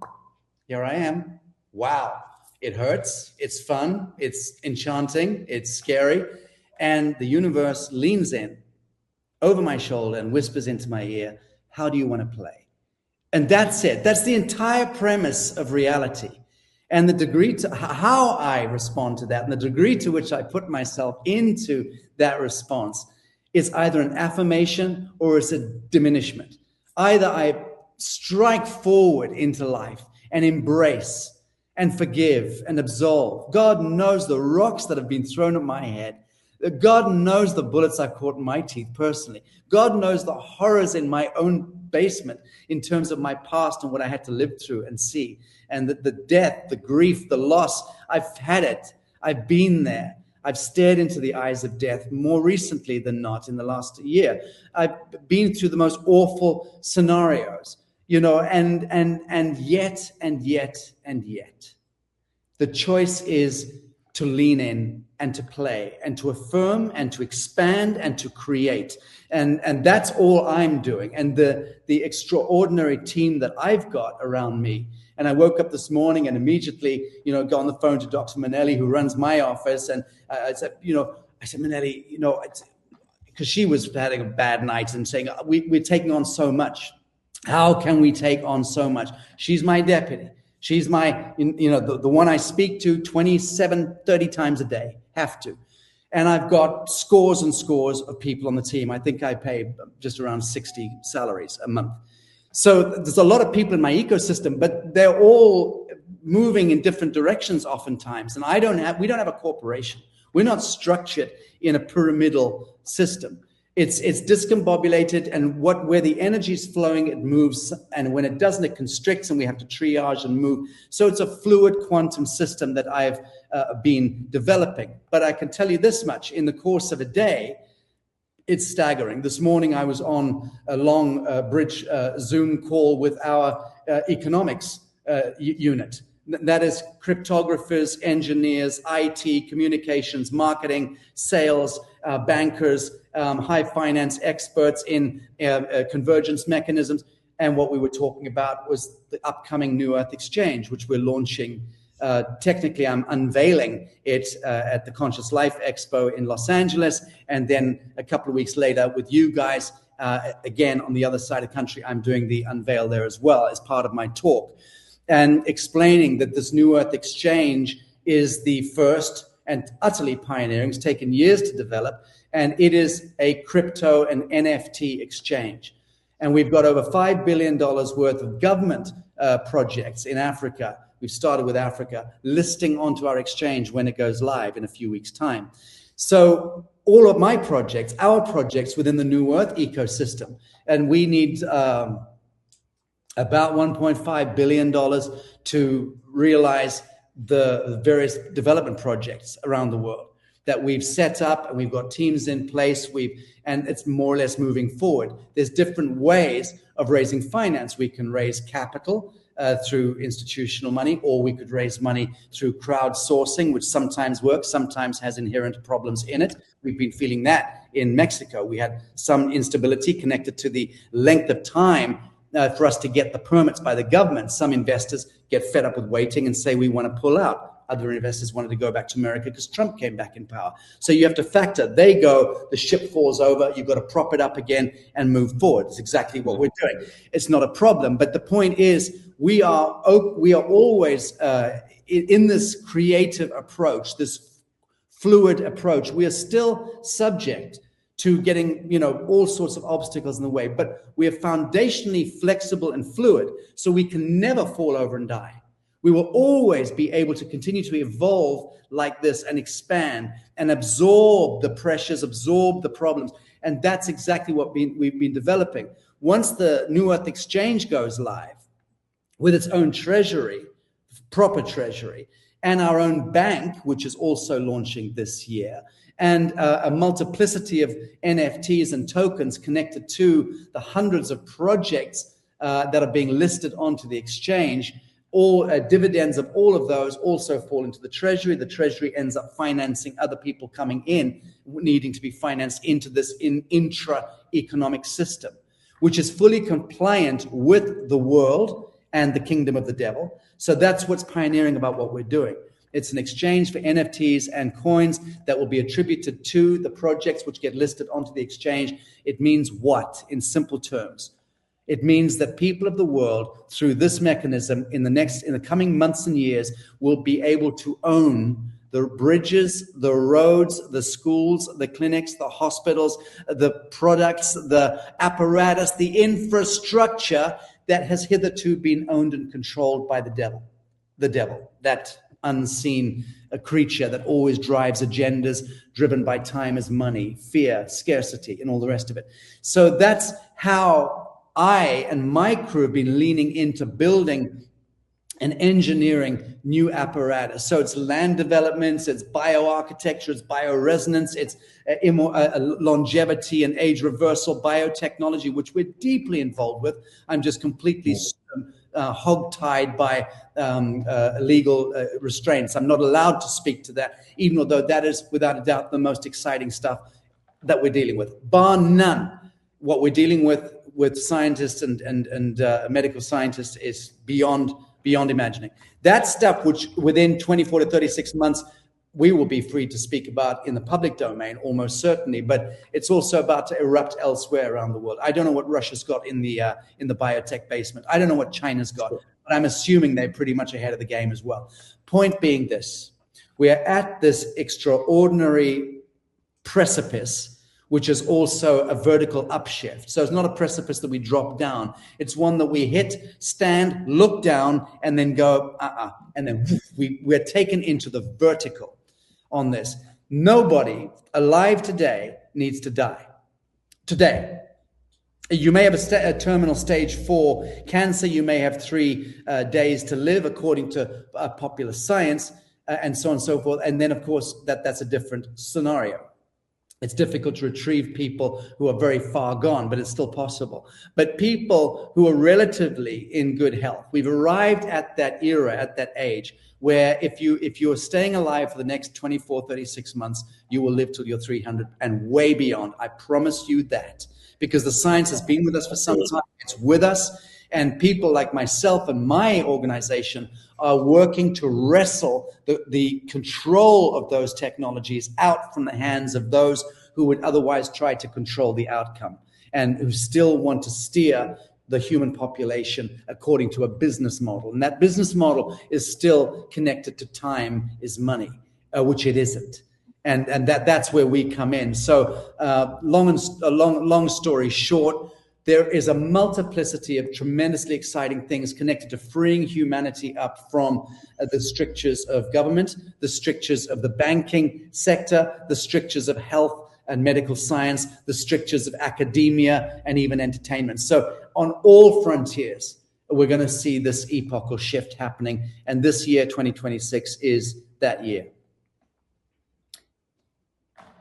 Speaker 3: Here I am. Wow. It hurts. It's fun. It's enchanting. It's scary. And the universe leans in over my shoulder and whispers into my ear, how do you want to play? And that's it. That's the entire premise of reality. And the degree to how I respond to that and the degree to which I put myself into that response is either an affirmation or it's a diminishment. Either I strike forward into life and embrace and forgive and absolve. God knows the rocks that have been thrown at my head. God knows the bullets I've caught in my teeth personally. God knows the horrors in my own basement in terms of my past and what I had to live through and see. And the death, the grief, the loss, I've had it. I've been there. I've stared into the eyes of death more recently than not in the last year. I've been through the most awful scenarios, and yet. The choice is to lean in and to play and to affirm and to expand and to create. And that's all I'm doing. And the extraordinary team that I've got around me. And I woke up this morning and immediately, got on the phone to Dr. Manelli, who runs my office. And I said, Manelli, because she was having a bad night and saying, we're taking on so much. How can we take on so much? She's my deputy. She's my, the one I speak to 27, 30 times a day, have to. And I've got scores and scores of people on the team. I think I pay just around 60 salaries a month. So there's a lot of people in my ecosystem, but they're all moving in different directions oftentimes. And we don't have a corporation. We're not structured in a pyramidal system. It's discombobulated, and where the energy is flowing, it moves. And when it doesn't, it constricts, and we have to triage and move. So it's a fluid quantum system that I've been developing. But I can tell you this much: in the course of a day, it's staggering. This morning, I was on a long bridge Zoom call with our economics unit. That is cryptographers, engineers, IT, communications, marketing, sales, bankers, high finance experts in convergence mechanisms. And what we were talking about was the upcoming New Earth Exchange, which we're launching technically, I'm unveiling it at the Conscious Life Expo in Los Angeles. And then a couple of weeks later with you guys, again, on the other side of the country, I'm doing the unveil there as well as part of my talk, and explaining that this New Earth Exchange is the first and utterly pioneering. It's taken years to develop, and it is a crypto and NFT exchange. And we've got over $5 billion worth of government projects in Africa. We've started with Africa, listing onto our exchange when it goes live in a few weeks' time. So all of my projects, our projects within the New Earth ecosystem, and we need about $1.5 billion to realize the various development projects around the world that we've set up, and we've got teams in place. And it's more or less moving forward. There's different ways of raising finance. We can raise capital through institutional money, or we could raise money through crowdsourcing, which sometimes works, sometimes has inherent problems in it. We've been feeling that in Mexico. We had some instability connected to the length of time for us to get the permits by the government. Some investors get fed up with waiting and say, we want to pull out. Other investors wanted to go back to America because Trump came back in power. So you have to factor. They go, the ship falls over, you've got to prop it up again and move forward. It's exactly what we're doing. It's not a problem. But the point is, we are always in this creative approach, this fluid approach. We are still subject to getting, all sorts of obstacles in the way. But we are foundationally flexible and fluid, so we can never fall over and die. We will always be able to continue to evolve like this and expand and absorb the pressures, absorb the problems. And that's exactly what we've been developing. Once the New Earth Exchange goes live with its own treasury, proper treasury, and our own bank, which is also launching this year, and a multiplicity of NFTs and tokens connected to the hundreds of projects that are being listed onto the exchange, all dividends of all of those also fall into the treasury. The treasury ends up financing other people coming in, needing to be financed into this intra-economic system, which is fully compliant with the world and the kingdom of the devil. So that's what's pioneering about what we're doing. It's an exchange for NFTs and coins that will be attributed to the projects which get listed onto the exchange. It means what, in simple terms? It means that people of the world, through this mechanism, in the coming months and years, will be able to own the bridges, the roads, the schools, the clinics, the hospitals, the products, the apparatus, the infrastructure that has hitherto been owned and controlled by the devil. The devil, that unseen creature that always drives agendas driven by time as money, fear, scarcity, and all the rest of it. So that's how I and my crew have been leaning into building and engineering new apparatus. So it's land developments, it's bioarchitecture, it's bioresonance, it's longevity and age reversal biotechnology, which we're deeply involved with. I'm just completely hogtied by legal restraints. I'm not allowed to speak to that, even although that is without a doubt the most exciting stuff that we're dealing with. Bar none, what we're dealing with scientists and medical scientists is beyond imagining. That stuff which within 24 to 36 months we will be free to speak about in the public domain, almost certainly, but it's also about to erupt elsewhere around the world. I don't know what Russia's got in the biotech basement. I don't know what China's got, but I'm assuming they're pretty much ahead of the game as well. Point being this, we are at this extraordinary precipice, which is also a vertical upshift. So it's not a precipice that we drop down. It's one that we hit, stand, look down, and then go, and then we're taken into the vertical on this. Nobody alive today needs to die. Today. You may have a terminal stage 4 cancer. You may have 3 days to live, according to popular science, and so on and so forth. And then, of course, that's a different scenario. It's difficult to retrieve people who are very far gone, but it's still possible. But people who are relatively in good health, we've arrived at that era, at that age, where if you are staying alive for the next 24, 36 months, you will live till you're 300 and way beyond. I promise you that, because the science has been with us for some time. It's with us. And people like myself and my organization are working to wrestle the control of those technologies out from the hands of those who would otherwise try to control the outcome and who still want to steer the human population according to a business model. And that business model is still connected to time is money, which it isn't. And that's where we come in. So long story short, there is a multiplicity of tremendously exciting things connected to freeing humanity up from the strictures of government, the strictures of the banking sector, the strictures of health and medical science, the strictures of academia, and even entertainment. So on all frontiers, we're going to see this epochal shift happening. And this year, 2026, is that year.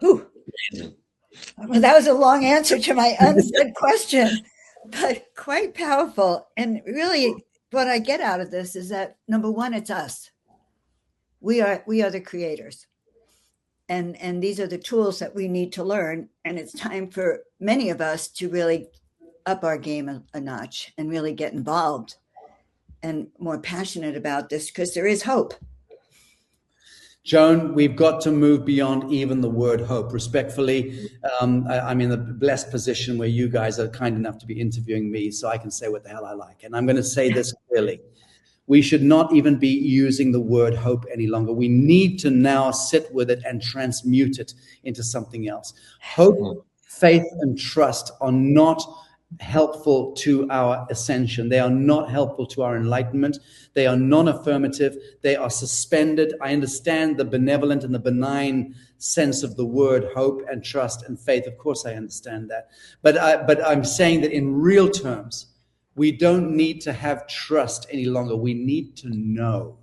Speaker 1: Ooh. Well, that was a long answer to my unsaid question, but quite powerful. And really, what I get out of this is that, number one, it's us. We are the creators. And these are the tools that we need to learn. And it's time for many of us to really up our game a notch and really get involved and more passionate about this, because there is hope.
Speaker 3: Joan, we've got to move beyond even the word hope. Respectfully, I'm in the blessed position where you guys are kind enough to be interviewing me, so I can say what the hell I like. And I'm going to say this clearly. We should not even be using the word hope any longer. We need to now sit with it and transmute it into something else. Hope, faith, and trust are not helpful to our ascension. They are not helpful to our enlightenment. They are non-affirmative. They are suspended. I understand the benevolent and the benign sense of the word hope and trust and faith. Of course, I understand that. But I'm saying that in real terms, we don't need to have trust any longer. We need to know.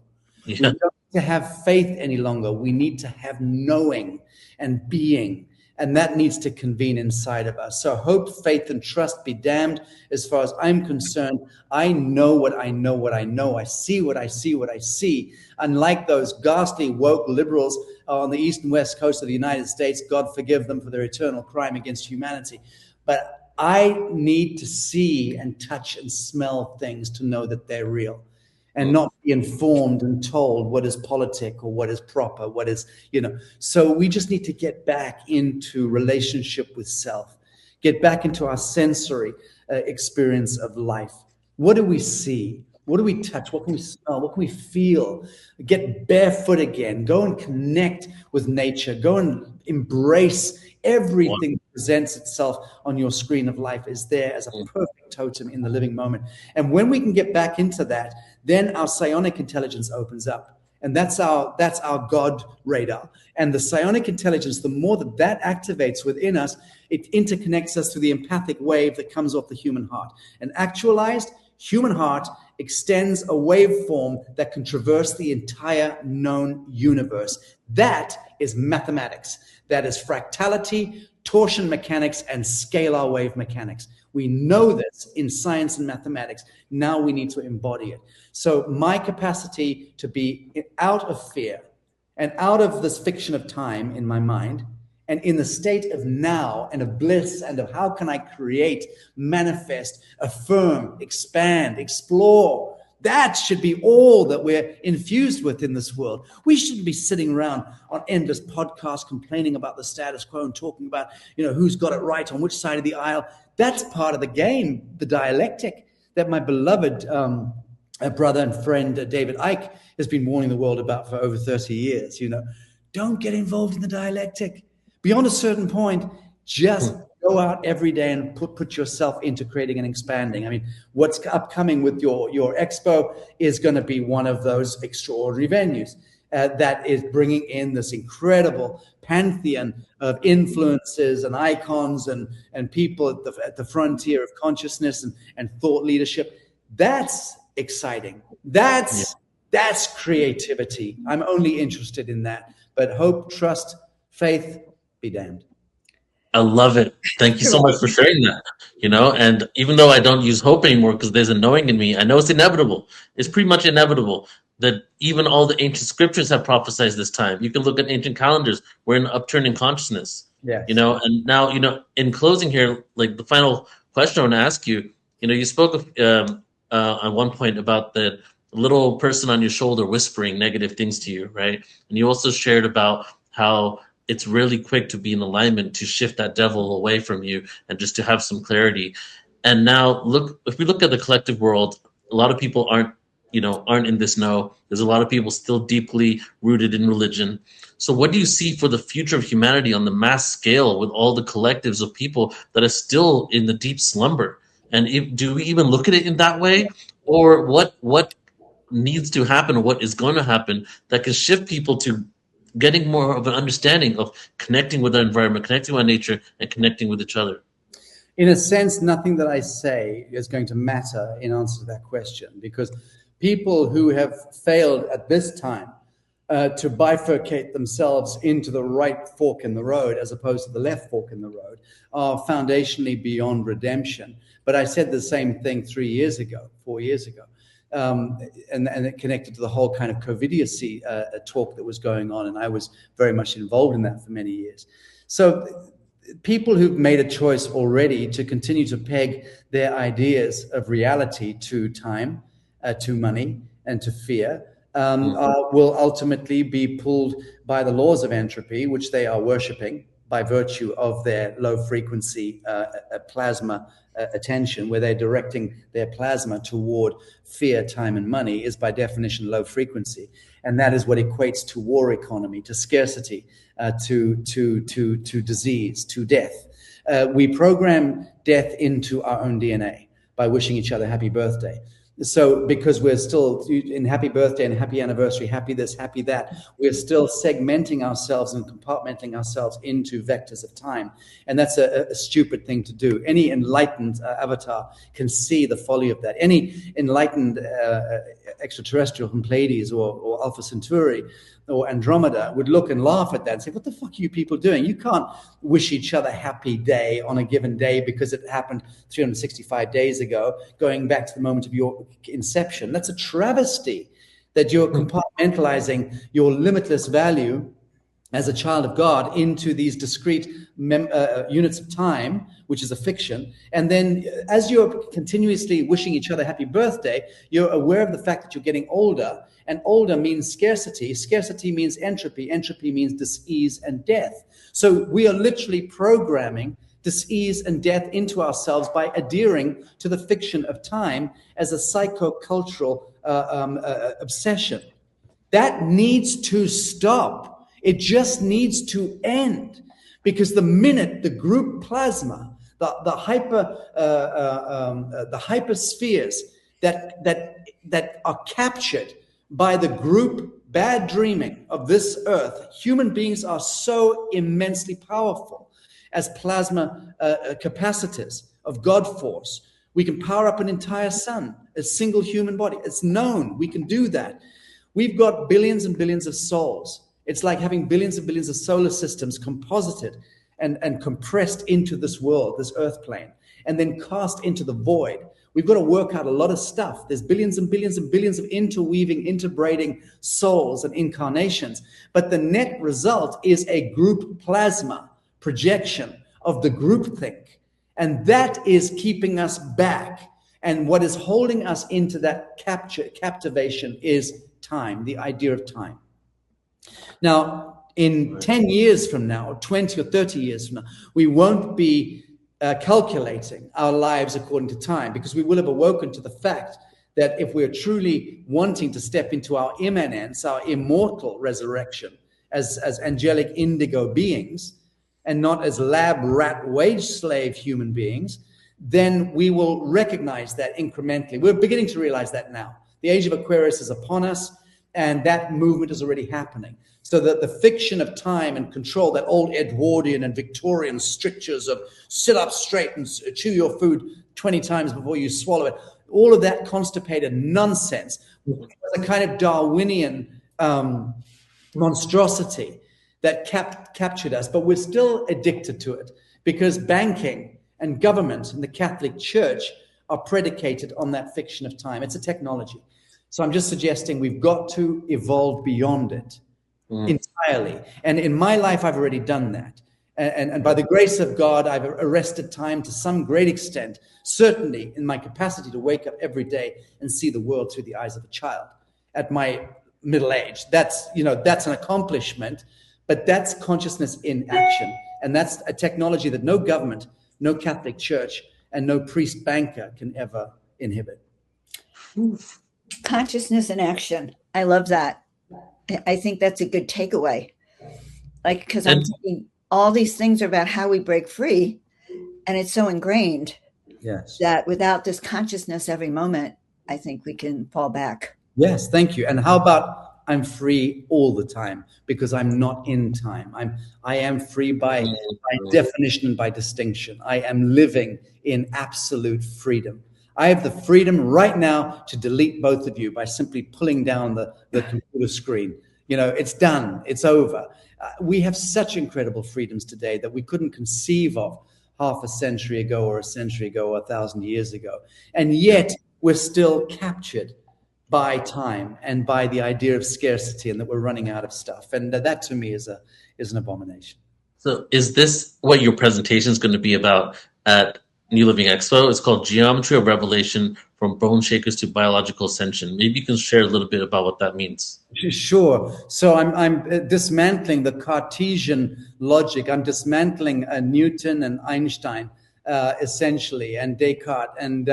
Speaker 3: Yeah. We don't need to have faith any longer. We need to have knowing and being. And that needs to convene inside of us. So hope, faith, and trust be damned. As far as I'm concerned, I know what I know, what I know. I see what I see, what I see. Unlike those ghastly woke liberals on the east and west coast of the United States, God forgive them for their eternal crime against humanity. But I need to see and touch and smell things to know that they're real, and not be informed and told what is politic or what is proper, what is, So we just need to get back into relationship with self, get back into our sensory experience of life. What do we see? What do we touch? What can we smell? What can we feel? Get barefoot again. Go and connect with nature. Go and embrace everything that presents itself on your screen of life is there as a perfect totem in the living moment. And when we can get back into that, then our psionic intelligence opens up. And that's our God radar. And the psionic intelligence, the more that activates within us, it interconnects us to the empathic wave that comes off the human heart. An actualized human heart extends a waveform that can traverse the entire known universe. That is mathematics. That is fractality, torsion mechanics, and scalar wave mechanics. We know this in science and mathematics. Now we need to embody it. So my capacity to be out of fear and out of this fiction of time in my mind, and in the state of now and of bliss and of how can I create, manifest, affirm, expand, explore. That should be all that we're infused with in this world. We shouldn't be sitting around on endless podcasts complaining about the status quo and talking about, who's got it right on which side of the aisle. That's part of the game, the dialectic that my beloved brother and friend David Icke has been warning the world about for over 30 years. Don't get involved in the dialectic. Beyond a certain point, just go out every day and put yourself into creating and expanding. I mean, what's upcoming with your expo is going to be one of those extraordinary venues that is bringing in this incredible pantheon of influences and icons and people at the frontier of consciousness and thought leadership. That's exciting. That's creativity. I'm only interested in that. But hope, trust, faith, be damned.
Speaker 2: I love it. Thank you so much for sharing that. And even though I don't use hope anymore because there's a knowing in me, I know it's inevitable. It's pretty much inevitable that even all the ancient scriptures have prophesied this time. You can look at ancient calendars. We're in an upturning consciousness.
Speaker 3: Yes.
Speaker 2: And now, in closing here, like the final question I want to ask you, you spoke of on one point about the little person on your shoulder whispering negative things to you, right? And you also shared about how it's really quick to be in alignment to shift that devil away from you and just to have some clarity. And now look, if we look at the collective world, a lot of people aren't in this know. There's a lot of people still deeply rooted in religion. So what do you see for the future of humanity on the mass scale with all the collectives of people that are still in the deep slumber? And do we even look at it in that way? Or what needs to happen, or what is going to happen that can shift people to getting more of an understanding of connecting with our environment, connecting with our nature, and connecting with each other?
Speaker 3: In a sense, nothing that I say is going to matter in answer to that question, because people who have failed at this time to bifurcate themselves into the right fork in the road as opposed to the left fork in the road are foundationally beyond redemption. But I said the same thing 4 years ago, and it connected to the whole kind of COVIDiacy talk that was going on, and I was very much involved in that for many years. So people who've made a choice already to continue to peg their ideas of reality to time, to money, and to fear will ultimately be pulled by the laws of entropy, which they are worshipping by virtue of their low frequency plasma attention, where they're directing their plasma toward fear, time, and money, is by definition low frequency. And that is what equates to war economy, to scarcity, to disease, to death. We program death into our own DNA by wishing each other happy birthday. So because we're still in happy birthday and happy anniversary, happy this, happy that, we're still segmenting ourselves and compartmenting ourselves into vectors of time. And that's a stupid thing to do. Any enlightened avatar can see the folly of that. Any enlightened extraterrestrial from Pleiades or Alpha Centauri or Andromeda would look and laugh at that and say, what the fuck are you people doing? You can't wish each other happy day on a given day because it happened 365 days ago, going back to the moment of your inception. That's a travesty that you're compartmentalizing your limitless value as a child of God into these discrete units of time, which is a fiction. And then as you're continuously wishing each other happy birthday, you're aware of the fact that you're getting older, and older means scarcity. Scarcity means entropy. Entropy means dis-ease and death. So we are literally programming dis-ease and death into ourselves by adhering to the fiction of time as a psychocultural obsession. That needs to stop. It just needs to end, because the minute the group plasma, the hyperspheres that are captured by the group bad dreaming of this earth, human beings are so immensely powerful as plasma capacitors of God force. We can power up an entire sun, a single human body. It's known we can do that. We've got billions and billions of souls. It's like having billions and billions of solar systems composited and compressed into this world, this earth plane, and then cast into the void. We've got to work out a lot of stuff. There's billions and billions and billions of interweaving, interbraiding souls and incarnations. But the net result is a group plasma projection of the groupthink. And that is keeping us back. And what is holding us into that captivation is time, the idea of time. Now, in 10 years from now, 20 or 30 years from now, we won't be calculating our lives according to time, because we will have awoken to the fact that if we're truly wanting to step into our immanence, our immortal resurrection as angelic indigo beings, and not as lab rat wage slave human beings, then we will recognize that incrementally. We're beginning to realize that now. The age of Aquarius is upon us, and that movement is already happening. So that the fiction of time and control, that old Edwardian and Victorian strictures of sit up straight and chew your food 20 times before you swallow it, all of that constipated nonsense was a kind of Darwinian monstrosity that captured us. But we're still addicted to it, because banking and government and the Catholic Church are predicated on that fiction of time. It's a technology. So I'm just suggesting we've got to evolve beyond it entirely. And in my life, I've already done that. And by the grace of God, I've arrested time to some great extent, certainly in my capacity to wake up every day and see the world through the eyes of a child at my middle age. That's an accomplishment, but that's consciousness in action. And that's a technology that no government, no Catholic Church, and no priest banker can ever inhibit.
Speaker 1: Consciousness in action. I love that. I think that's a good takeaway. Like, because I'm thinking all these things are about how we break free, and it's so ingrained that without this consciousness every moment, I think we can fall back.
Speaker 3: Yes, thank you. And how about I'm free all the time because I'm not in time. I am free by definition and by distinction. I am living in absolute freedom. I have the freedom right now to delete both of you by simply pulling down the computer screen. It's done. It's over. We have such incredible freedoms today that we couldn't conceive of half a century ago or a century ago or 1,000 years ago. And yet we're still captured by time and by the idea of scarcity and that we're running out of stuff. And that to me is an abomination.
Speaker 2: So is this what your presentation is going to be about at New Living Expo? It's called Geometry of Revelation from Bone Shakers to Biological Ascension. Maybe you can share a little bit about what that means.
Speaker 3: Sure. So I'm dismantling the Cartesian logic. I'm dismantling Newton and Einstein, essentially, and Descartes, and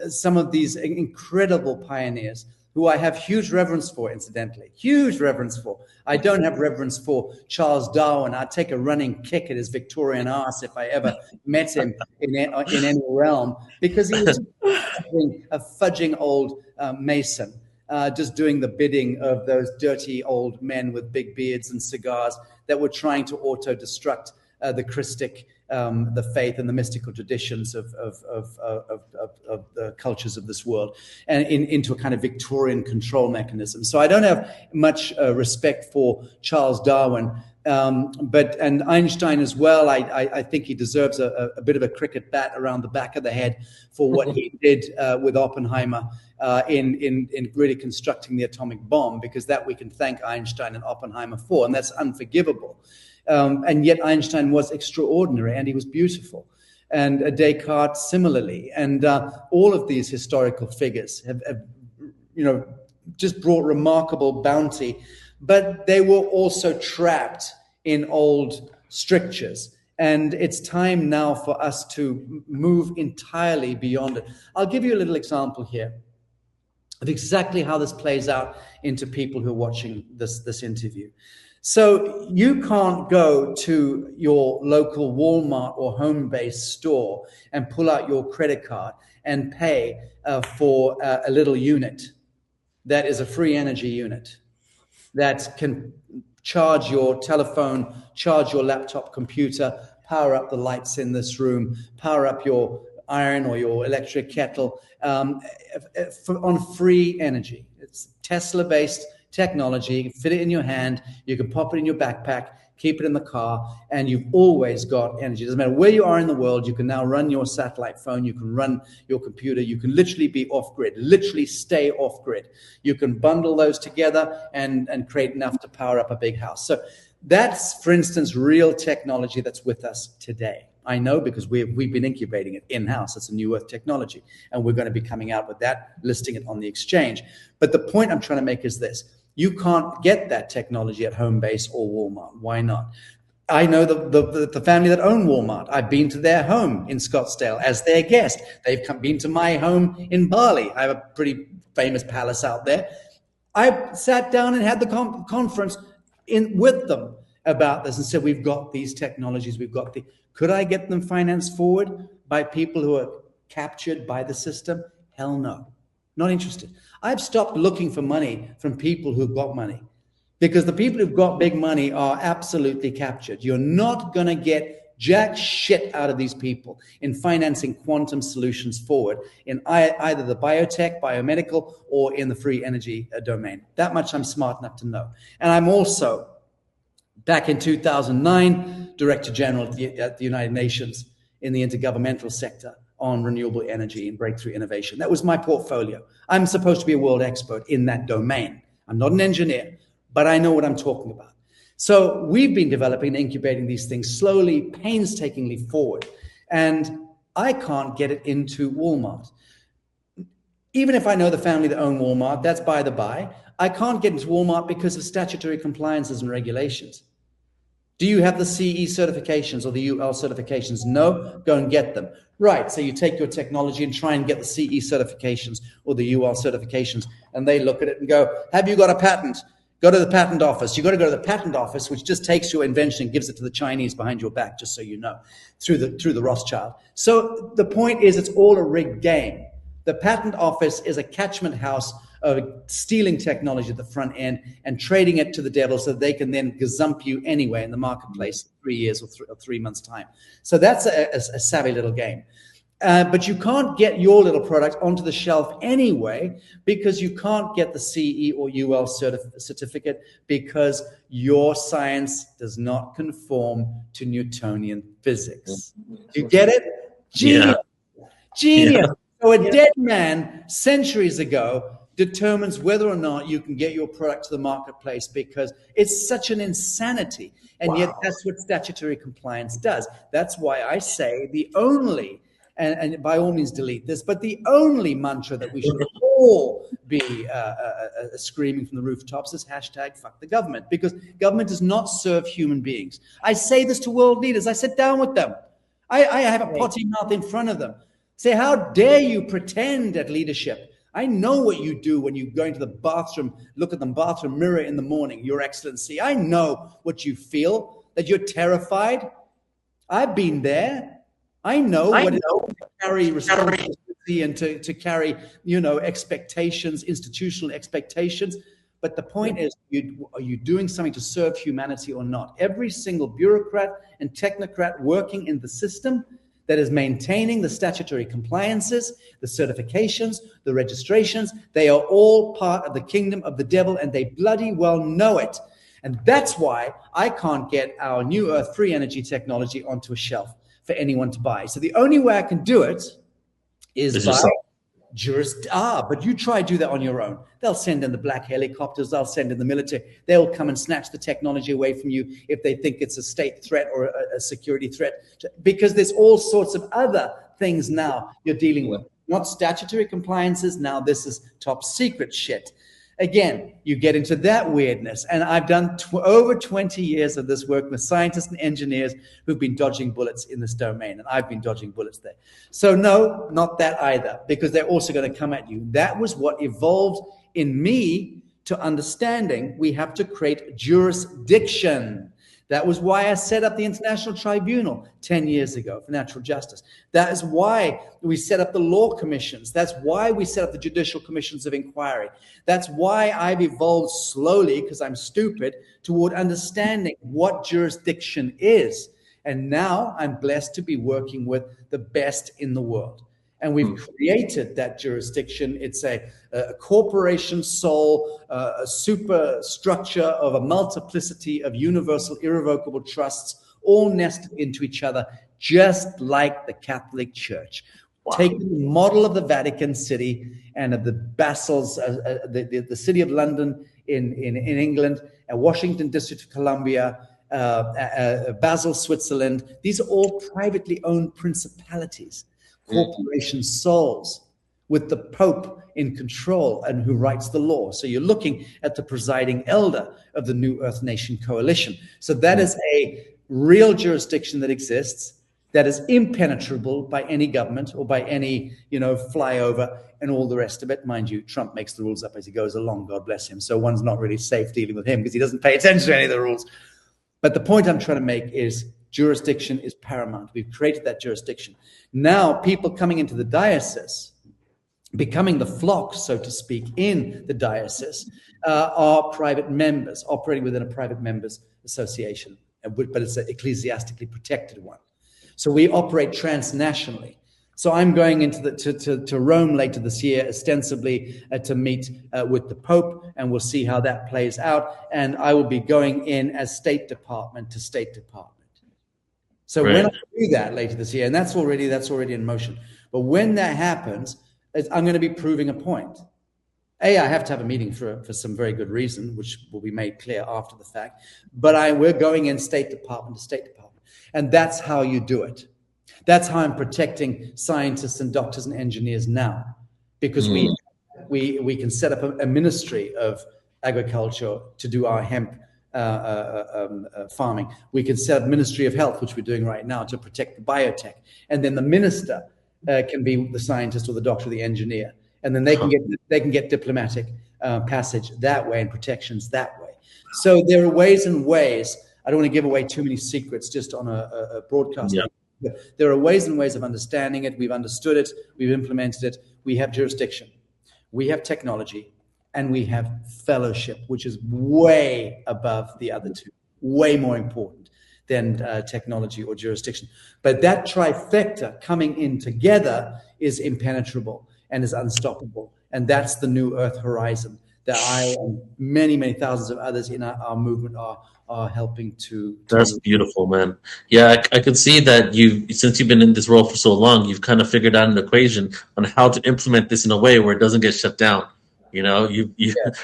Speaker 3: some of these incredible pioneers who I have huge reverence for, incidentally. Huge reverence for. I don't have reverence for Charles Darwin. I'd take a running kick at his Victorian ass if I ever met him in any realm, because he was a fudging old Mason, just doing the bidding of those dirty old men with big beards and cigars that were trying to auto-destruct the Christic, the faith and the mystical traditions of the cultures of this world, and into a kind of Victorian control mechanism. So I don't have much respect for Charles Darwin, and Einstein as well. I think he deserves a bit of a cricket bat around the back of the head for what he did with Oppenheimer in really constructing the atomic bomb, because that we can thank Einstein and Oppenheimer for, and that's unforgivable. And yet Einstein was extraordinary and he was beautiful. And Descartes similarly. And all of these historical figures have just brought remarkable bounty, but they were also trapped in old strictures. And it's time now for us to move entirely beyond it. I'll give you a little example here of exactly how this plays out into people who are watching this interview. So you can't go to your local Walmart or home-based store and pull out your credit card and pay for a little unit that is a free energy unit that can charge your telephone, charge your laptop computer, power up the lights in this room, power up your iron or your electric kettle on free energy. It's Tesla-based technology. You can fit it in your hand, you can pop it in your backpack, keep it in the car, and you've always got energy. It doesn't matter where you are in the world, you can now run your satellite phone, you can run your computer, you can literally be off-grid, literally stay off-grid. You can bundle those together and create enough to power up a big house. So that's, for instance, real technology that's with us today. I know because we've been incubating it in-house. It's a new earth technology, and we're going to be coming out with that, listing it on the exchange. But the point I'm trying to make is this. You can't get that technology at Homebase or Walmart. Why not? I know the family that own Walmart. I've been to their home in Scottsdale as their guest. They've been to my home in Bali. I have a pretty famous palace out there. I sat down and had the conference with them about this and said, we've got these technologies. Could I get them financed forward by people who are captured by the system? Hell no. Not interested. I've stopped looking for money from people who've got money, because the people who've got big money are absolutely captured. You're not going to get jack shit out of these people in financing quantum solutions forward in either the biotech, biomedical, or in the free energy domain. That much I'm smart enough to know. And I'm also, back in 2009, Director General at the United Nations in the intergovernmental sector on renewable energy and breakthrough innovation. That was my portfolio. I'm supposed to be a world expert in that domain. I'm not an engineer, but I know what I'm talking about. So we've been developing and incubating these things slowly, painstakingly forward. And I can't get it into Walmart. Even if I know the family that own Walmart, that's by the by. I can't get into Walmart because of statutory compliances and regulations. Do you have the CE certifications or the UL certifications? No, go and get them. Right, so you take your technology and try and get the CE certifications or the UL certifications, and they look at it and go, have you got a patent? Go to the patent office. You've got to go to the patent office, which just takes your invention and gives it to the Chinese behind your back, just so you know, through the Rothschild. So the point is, it's all a rigged game. The patent office is a catchment house of stealing technology at the front end and trading it to the devil so that they can then gazump you anyway in the marketplace in 3 years or 3 months' time. So that's a savvy little game. But you can't get your little product onto the shelf anyway because you can't get the CE or UL certificate because your science does not conform to Newtonian physics. You get it? Genius.
Speaker 2: Yeah.
Speaker 3: Genius. Yeah. So a dead man centuries ago determines whether or not you can get your product to the marketplace because it's such an insanity. And yet that's what statutory compliance does. That's why I say the only, and by all means delete this, but the only mantra that we should all be screaming from the rooftops is hashtag fuck the government, because government does not serve human beings. I say this to world leaders. I sit down with them. I have a potty mouth in front of them. Say, how dare you pretend at leadership? I know what you do when you go into the bathroom, look at the bathroom mirror in the morning, Your Excellency. I know what you feel, that you're terrified. I've been there. I know what it is to carry responsibility and to carry, expectations, institutional expectations. But the point is, are you doing something to serve humanity or not? Every single bureaucrat and technocrat working in the system that is maintaining the statutory compliances, the certifications, the registrations, they are all part of the kingdom of the devil, and they bloody well know it. And that's why I can't get our New Earth free energy technology onto a shelf for anyone to buy. So the only way I can do it is by but you try to do that on your own. They'll send in the black helicopters, they'll send in the military, they'll come and snatch the technology away from you if they think it's a state threat or a security threat, because there's all sorts of other things now you're dealing with. Not statutory compliances, now this is top secret shit. Again, you get into that weirdness. And I've done over 20 years of this work with scientists and engineers who've been dodging bullets in this domain. And I've been dodging bullets there. So no, not that either, because they're also going to come at you. That was what evolved in me to understanding we have to create jurisdiction. That was why I set up the International Tribunal 10 years ago for natural justice. That is why we set up the law commissions. That's why we set up the judicial commissions of inquiry. That's why I've evolved slowly, because I'm stupid, toward understanding what jurisdiction is. And now I'm blessed to be working with the best in the world. And we've created that jurisdiction. It's a corporation soul, a superstructure of a multiplicity of universal, irrevocable trusts, all nested into each other, just like the Catholic Church. Wow. Taking the model of the Vatican City and of the Basels, the City of London in England, and Washington District of Columbia, Basel, Switzerland. These are all privately owned principalities. Corporation souls with the Pope in control and who writes the law. So you're looking at the presiding elder of the New Earth Nation Coalition. So that is a real jurisdiction that exists, that is impenetrable by any government or by any, flyover and all the rest of it. Mind you, Trump makes the rules up as he goes along, God bless him. So one's not really safe dealing with him because he doesn't pay attention to any of the rules. But the point I'm trying to make is jurisdiction is paramount. We've created that jurisdiction. Now, people coming into the diocese, becoming the flock, so to speak, in the diocese, are private members, operating within a private members association, but it's an ecclesiastically protected one. So we operate transnationally. So I'm going into to Rome later this year, ostensibly to meet with the Pope, and we'll see how that plays out. And I will be going in as State Department to State Department. So when I do that later this year, and that's already in motion. But when that happens, I'm going to be proving a point. I have to have a meeting for some very good reason, which will be made clear after the fact. But we're going in state department to state department. And that's how you do it. That's how I'm protecting scientists and doctors and engineers now, because we can set up a ministry of agriculture to do our hemp farming. We can set up Ministry of Health, which we're doing right now, to protect the biotech. And then the minister can be the scientist or the doctor or the engineer. And then they can get diplomatic passage that way and protections that way. So there are ways and ways. I don't want to give away too many secrets just on a broadcast.
Speaker 2: Yeah.
Speaker 3: There are ways and ways of understanding it. We've understood it. We've implemented it. We have jurisdiction. We have technology. And we have fellowship, which is way above the other two, way more important than technology or jurisdiction. But that trifecta coming in together is impenetrable and is unstoppable. And that's the new Earth horizon that I and many, many thousands of others in our movement are helping to.
Speaker 2: That's beautiful, man. Yeah, I could see that since you've been in this role for so long, you've kind of figured out an equation on how to implement this in a way where it doesn't get shut down. You know, you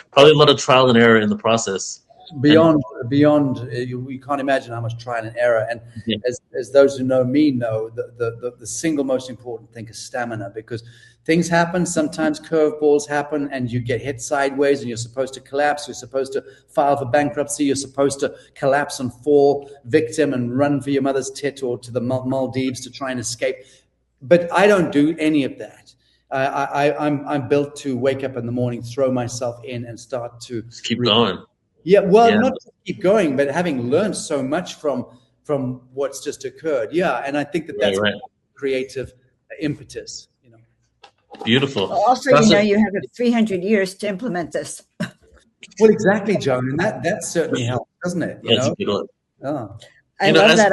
Speaker 2: probably a lot of trial and error in the process.
Speaker 3: Beyond, we can't imagine how much trial and error. And as those who know me know, the single most important thing is stamina, because things happen. Sometimes curveballs happen, and you get hit sideways, and you're supposed to collapse. You're supposed to file for bankruptcy. You're supposed to collapse and fall victim and run for your mother's tit or to the Maldives to try and escape. But I don't do any of that. I'm built to wake up in the morning, throw myself in, and start to
Speaker 2: just keep going.
Speaker 3: Yeah, well, not just keep going, but having learned so much from what's just occurred. Yeah, and I think that's
Speaker 2: right.
Speaker 3: Creative impetus. You know,
Speaker 2: beautiful.
Speaker 1: Also, you have 300 years to implement this.
Speaker 3: Well, exactly, Joan, and that certainly helps, doesn't it?
Speaker 1: I love that.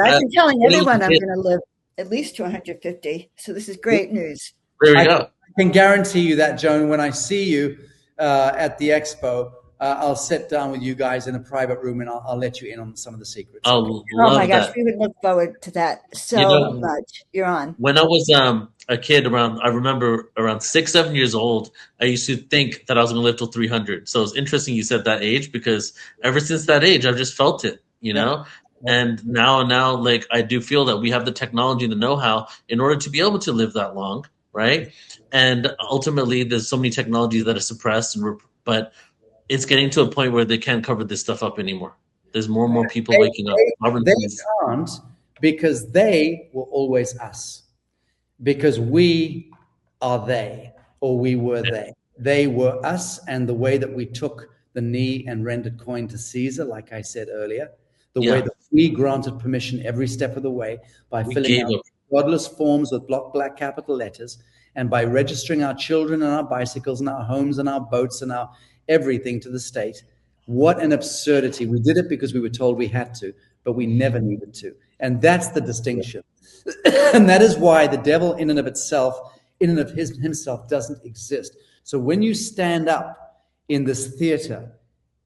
Speaker 1: I've been telling everyone I'm going to live at least to 150. So this is great news.
Speaker 2: There we go.
Speaker 3: I can guarantee you that, Joan, when I see you at the expo, I'll sit down with you guys in a private room and I'll let you in on some of the secrets.
Speaker 2: Oh
Speaker 1: my gosh, we would look forward to that so much. You're on.
Speaker 2: When I was a kid, I remember around 6-7 years old, I used to think that I was going to live till 300. So it's interesting you said that age, because ever since that age, I've just felt it, you know? And now, like, I do feel that we have the technology and the know-how in order to be able to live that long, right? And ultimately, there's so many technologies that are suppressed, but it's getting to a point where they can't cover this stuff up anymore. There's more and more people waking up.
Speaker 3: They can't, because they were always us. Because we are they, or we were they. They were us, and the way that we took the knee and rendered coin to Caesar, like I said earlier, the way that we granted permission every step of the way by filling out godless forms with black capital letters, and by registering our children and our bicycles and our homes and our boats and our everything to the state. What an absurdity. We did it because we were told we had to, but we never needed to. And that's the distinction. And that is why the devil in and of himself doesn't exist. So when you stand up in this theater,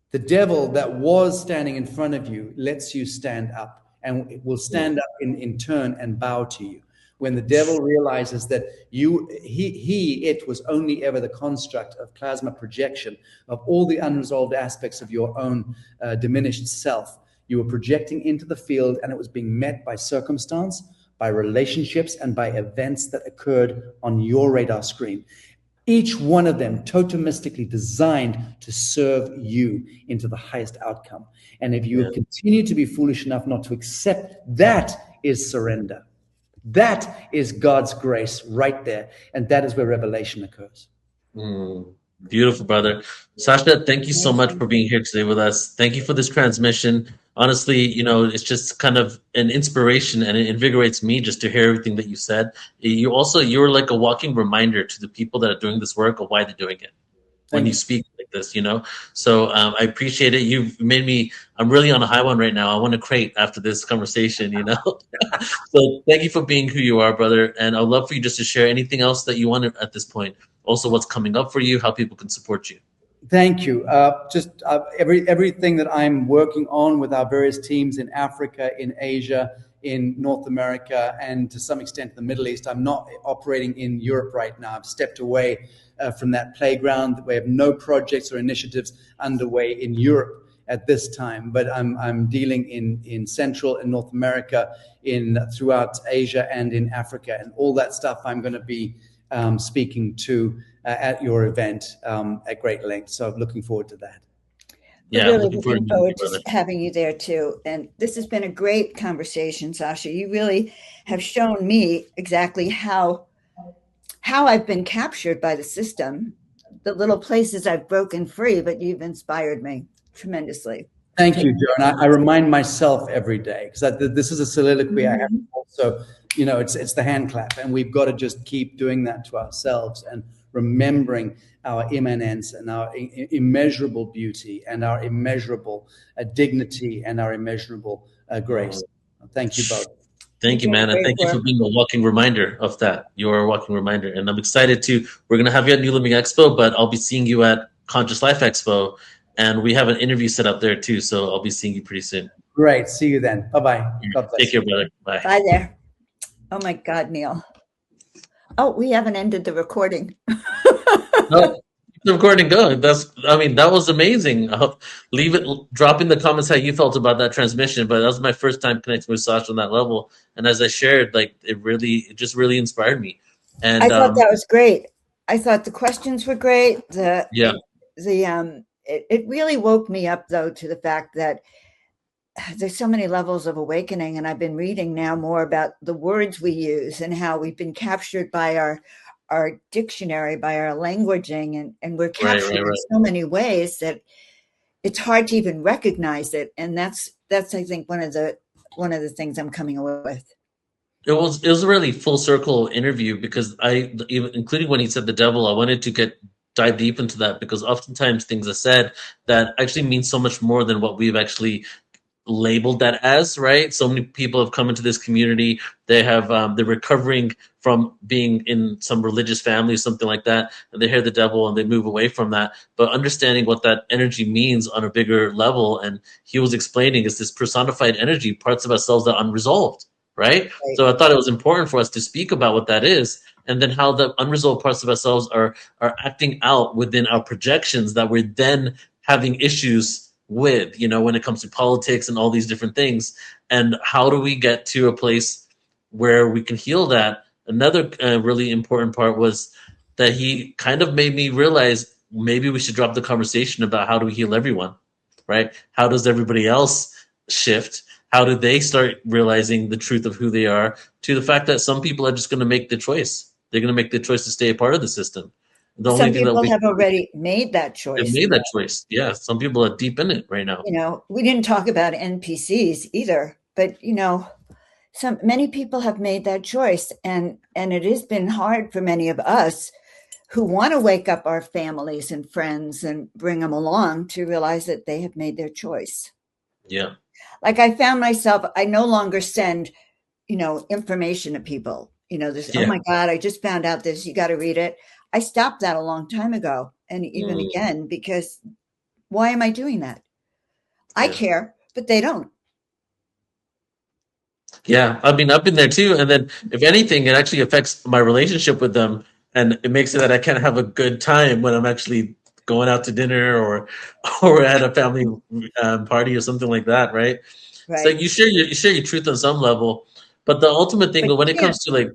Speaker 3: the devil that was standing in front of you lets you stand up, and will stand up in turn and bow to you. When the devil realizes that it was only ever the construct of plasma projection of all the unresolved aspects of your own diminished self, you were projecting into the field, and it was being met by circumstance, by relationships, and by events that occurred on your radar screen. Each one of them totemistically designed to serve you into the highest outcome. And if you continue to be foolish enough not to accept, that is surrender. That is God's grace right there. And that is where revelation occurs.
Speaker 2: Beautiful, brother. Sacha, thank you so much for being here today with us. Thank you for this transmission. Honestly, it's just kind of an inspiration, and it invigorates me just to hear everything that you said. You're like a walking reminder to the people that are doing this work of why they're doing it when you speak like this, So I appreciate it. You've made me, I'm really on a high one right now. I want to crate after this conversation, So thank you for being who you are, brother. And I'd love for you just to share anything else that you want at this point. Also, what's coming up for you, how people can support you.
Speaker 3: Thank you. Everything that I'm working on with our various teams in Africa, in Asia, in North America, and to some extent the Middle East. I'm not operating in Europe right now. I've stepped away from that playground. We have no projects or initiatives underway in Europe at this time, but I'm dealing in Central and North America, throughout Asia and in Africa, and all that stuff I'm going to be speaking to at your event at great length. So I'm looking forward to that.
Speaker 2: Yeah,
Speaker 1: We're
Speaker 2: I'm
Speaker 1: really
Speaker 2: looking forward
Speaker 1: looking
Speaker 2: to meeting
Speaker 1: forward
Speaker 2: you,
Speaker 1: to
Speaker 2: brother.
Speaker 1: having you there too. And this has been a great conversation, Sasha. You really have shown me exactly how I've been captured by the system, the little places I've broken free, but you've inspired me tremendously.
Speaker 3: Thank you, Joe. And I remind myself every day, because this is a soliloquy I have
Speaker 1: Mhm.
Speaker 3: also, it's the hand clap, and we've got to just keep doing that to ourselves and remembering our immanence and our immeasurable beauty and our immeasurable dignity and our immeasurable grace. Thank you both.
Speaker 2: Thank you,
Speaker 1: You're doing
Speaker 2: man, and
Speaker 1: great
Speaker 2: thank you for
Speaker 1: work.
Speaker 2: being a walking reminder of that. You're a walking reminder, and I'm excited to. We're gonna have you at New Living Expo, but I'll be seeing you at Conscious Life Expo, and we have an interview set up there too. So I'll be seeing you pretty soon.
Speaker 3: Great. See you then. Bye-bye. God
Speaker 2: Take
Speaker 3: bless
Speaker 2: care,
Speaker 3: you.
Speaker 2: brother. Bye.
Speaker 1: Bye there. Oh my God, Neil. Oh, we haven't ended the recording.
Speaker 2: No, keep the recording going. That was amazing. Leave it, drop in the comments how you felt about that transmission. But that was my first time connecting with Sasha on that level. And as I shared, like it just really inspired me.
Speaker 1: I
Speaker 2: And
Speaker 1: thought that was great. I thought the questions were great.
Speaker 2: yeah,
Speaker 1: It really woke me up though to the fact that there's so many levels of awakening, and I've been reading now more about the words we use and how we've been captured by our dictionary, by our languaging, and we're
Speaker 2: right,
Speaker 1: captured
Speaker 2: right,
Speaker 1: in
Speaker 2: right.
Speaker 1: so many ways that it's hard to even recognize it. And that's I think one of the things I'm coming away with.
Speaker 2: It was a really full circle interview because even including when he said the devil, I wanted to dive deep into that because oftentimes things are said that actually mean so much more than what we've actually labeled that as, right? So many people have come into this community. They're recovering from being in some religious family or something like that, and they hear the devil and they move away from that. But understanding what that energy means on a bigger level, and he was explaining, is this personified energy, parts of ourselves that are unresolved, right?
Speaker 1: Right.
Speaker 2: So I thought it was important for us to speak about what that is, and then how the unresolved parts of ourselves are acting out within our projections that we're then having issues with, when it comes to politics and all these different things. And how do we get to a place where we can heal that? Another really important part was that he kind of made me realize maybe we should drop the conversation about how do we heal everyone, right? How does everybody else shift? How do they start realizing the truth of who they are, to the fact that some people are just going to make the choice. They're going to make the choice to stay a part of the system. The only
Speaker 1: Some
Speaker 2: thing that
Speaker 1: people
Speaker 2: we
Speaker 1: have already made that
Speaker 2: have
Speaker 1: choice.
Speaker 2: made that choice. Yeah, some people are deep in it right now.
Speaker 1: We didn't talk about NPCs either, but many people have made that choice, and it has been hard for many of us who want to wake up our families and friends and bring them along to realize that they have made their choice.
Speaker 2: Yeah.
Speaker 1: Like I found myself, I no longer send, information to people. This, oh
Speaker 2: Yeah.
Speaker 1: my God, I just found out this, you got to read it. I stopped that a long time ago. And even
Speaker 2: Mm,
Speaker 1: again, because why am I doing that? I
Speaker 2: yeah.
Speaker 1: care, but they don't.
Speaker 2: Yeah. I mean, I've been there too. And then, if anything, it actually affects my relationship with them. And it makes it that I can't have a good time when I'm actually going out to dinner or or at a family party or something like that, right? So
Speaker 1: Right.
Speaker 2: you share your truth on some level, but the ultimate thing
Speaker 1: But
Speaker 2: when
Speaker 1: you
Speaker 2: it
Speaker 1: can't.
Speaker 2: comes to like,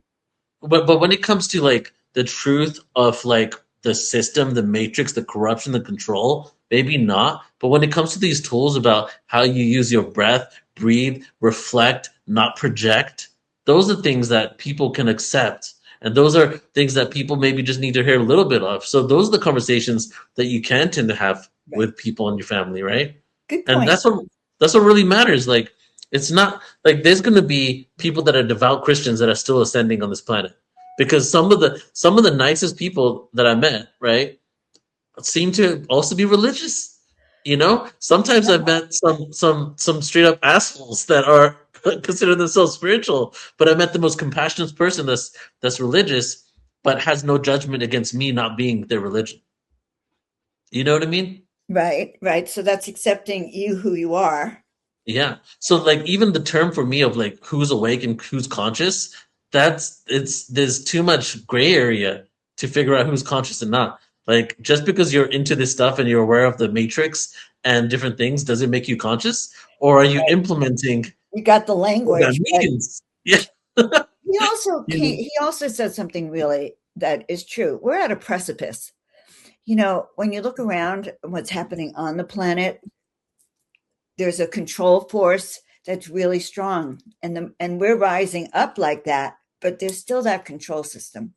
Speaker 2: but when it comes to like the truth of like the system, the matrix, the corruption, the control, maybe not. But when it comes to these tools about how you use your breath, breathe, reflect, not project, those are things that people can accept. And those are things that people maybe just need to hear a little bit of. So those are the conversations that you can tend to have
Speaker 1: Right.
Speaker 2: with people in your family, right?
Speaker 1: Good
Speaker 2: And
Speaker 1: point.
Speaker 2: that's what really matters. Like, it's not like there's going to be people that are devout Christians that are still ascending on this planet, because some of the nicest people that I met, right, seem to also be religious. Sometimes I've met some straight up assholes that are consider themselves spiritual, but I met the most compassionate person that's religious, but has no judgment against me not being their religion. You know what I mean?
Speaker 1: Right. Right. So that's accepting you who you are.
Speaker 2: Yeah. So like even the term for me of like who's awake and who's conscious, there's too much gray area to figure out who's conscious and not. Like, just because you're into this stuff and you're aware of the matrix and different things, does it make you conscious? Or are you implementing
Speaker 1: You got the
Speaker 2: what that
Speaker 1: language, but
Speaker 2: means? Yeah.
Speaker 1: he also said something really that is true. We're at a precipice. When you look around what's happening on the planet, there's a control force that's really strong, and we're rising up like that, but there's still that control system.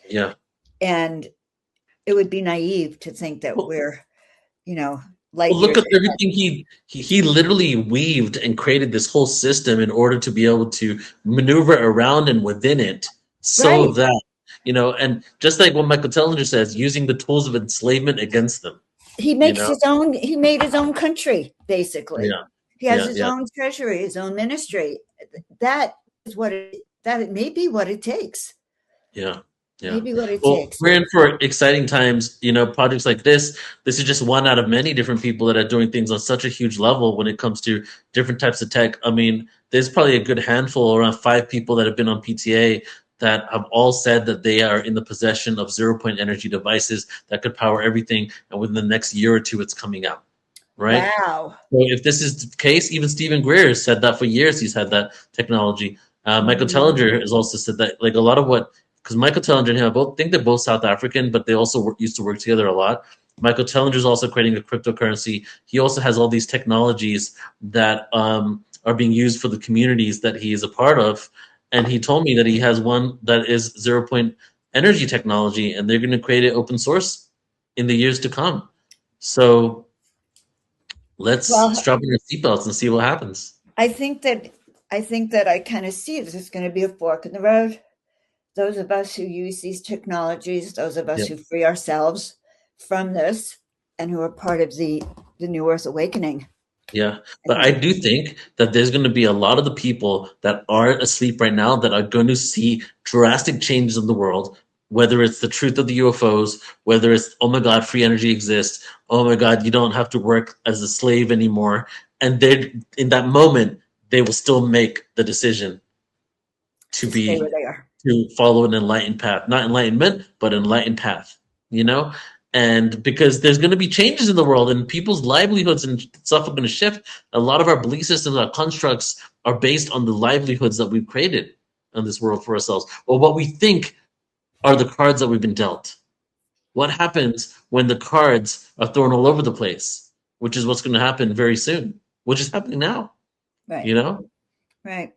Speaker 2: Yeah.
Speaker 1: And it would be naive to think that we're, light
Speaker 2: Well, look
Speaker 1: years
Speaker 2: at everything he literally weaved and created this whole system in order to be able to maneuver around and within it, so
Speaker 1: Right.
Speaker 2: that and just like what Michael Tellinger says, using the tools of enslavement against them.
Speaker 1: He made his own country, basically.
Speaker 2: Yeah.
Speaker 1: He has
Speaker 2: Yeah,
Speaker 1: his
Speaker 2: yeah.
Speaker 1: own treasury, his own ministry. That is that it may be what it takes.
Speaker 2: Yeah. Yeah.
Speaker 1: Maybe what it
Speaker 2: Well,
Speaker 1: takes.
Speaker 2: we're in for exciting times. Projects like this is just one out of many different people that are doing things on such a huge level when it comes to different types of tech. I mean, there's probably a good handful, around 5 people that have been on PTA that have all said that they are in the possession of 0-point energy devices that could power everything. And within the next year or two, it's coming out. Right?
Speaker 1: Wow.
Speaker 2: So if this is the case, even Stephen Greer has said that for years. He's had that technology. Michael Tellinger has also said that, like, a lot of what, because Michael Tellinger and him, I think they're both South African, but they also used to work together a lot. Michael Tellinger is also creating a cryptocurrency. He also has all these technologies that are being used for the communities that he is a part of. And he told me that he has one that is 0-point energy technology, and they're going to create it open source in the years to come. So let's strap in our seatbelts and see what happens.
Speaker 1: I think that I kind of see there's going to be a fork in the road. Those of us who use these technologies, those of us who free ourselves from this and who are part of the New Earth Awakening.
Speaker 2: Yeah, but I do think that there's going to be a lot of the people that are asleep right now that are going to see drastic changes in the world, whether it's the truth of the UFOs, whether it's, oh my God, free energy exists. Oh my God, you don't have to work as a slave anymore. And in that moment, they will still make the decision to
Speaker 1: stay where they are.
Speaker 2: To follow an enlightened path, not enlightenment, but enlightened path, And because there's going to be changes in the world and people's livelihoods and stuff are going to shift. A lot of our belief systems, our constructs are based on the livelihoods that we've created in this world for ourselves, or what we think are the cards that we've been dealt. What happens when the cards are thrown all over the place, which is what's going to happen very soon, which is happening now,
Speaker 1: right? Right.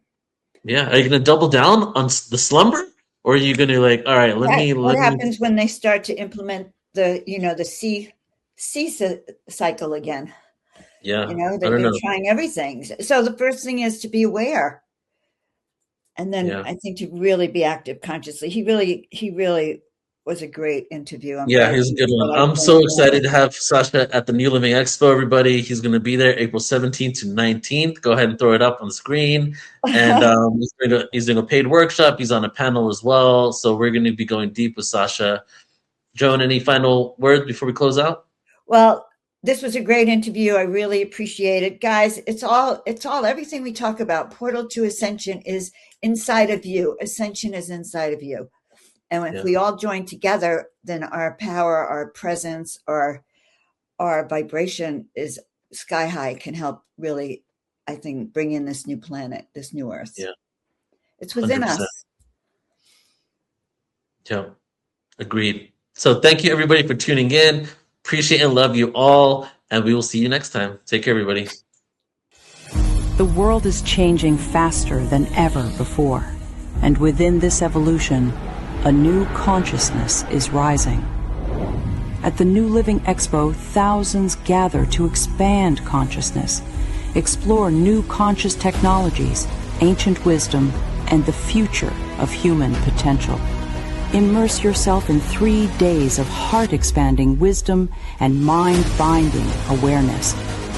Speaker 2: Yeah. Are you going to double down on the slumber, or are you going to all right,
Speaker 1: what happens when they start to implement the C cycle again?
Speaker 2: Yeah.
Speaker 1: They're trying everything. So the first thing is to be aware. And then I think to really be active consciously. He really was a great interview.
Speaker 2: He's a good one. I'm so excited to have Sacha at the New Living Expo, everybody. He's going to be there April 17th to 19th. Go ahead and throw it up on the screen. And he's doing a paid workshop. He's on a panel as well. So we're going to be going deep with Sacha. Joan, any final words before we close out?
Speaker 1: Well, this was a great interview. I really appreciate it. Guys, it's all everything we talk about. Portal to Ascension is inside of you. Ascension is inside of you. And if we all join together, then our power, our presence, our vibration is sky high, can help really, I think, bring in this new planet, this new Earth.
Speaker 2: Yeah.
Speaker 1: It's within
Speaker 2: 100%.
Speaker 1: us.
Speaker 2: Yeah. Agreed. So thank you, everybody, for tuning in. Appreciate and love you all. And we will see you next time. Take care, everybody.
Speaker 4: The world is changing faster than ever before. And within this evolution, a new consciousness is rising. At the New Living Expo, thousands gather to expand consciousness, explore new conscious technologies, ancient wisdom, and the future of human potential. Immerse yourself in 3 days of heart-expanding wisdom and mind-binding awareness,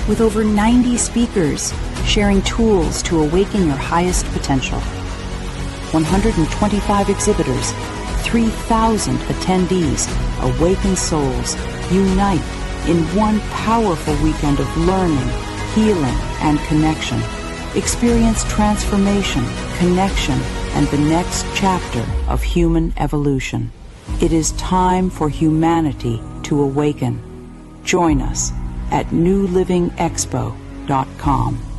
Speaker 4: with over 90 speakers sharing tools to awaken your highest potential. 125 exhibitors, 3,000 attendees, awakened souls, unite in one powerful weekend of learning, healing, and connection. Experience transformation, connection, and the next chapter of human evolution. It is time for humanity to awaken. Join us at newlivingexpo.com.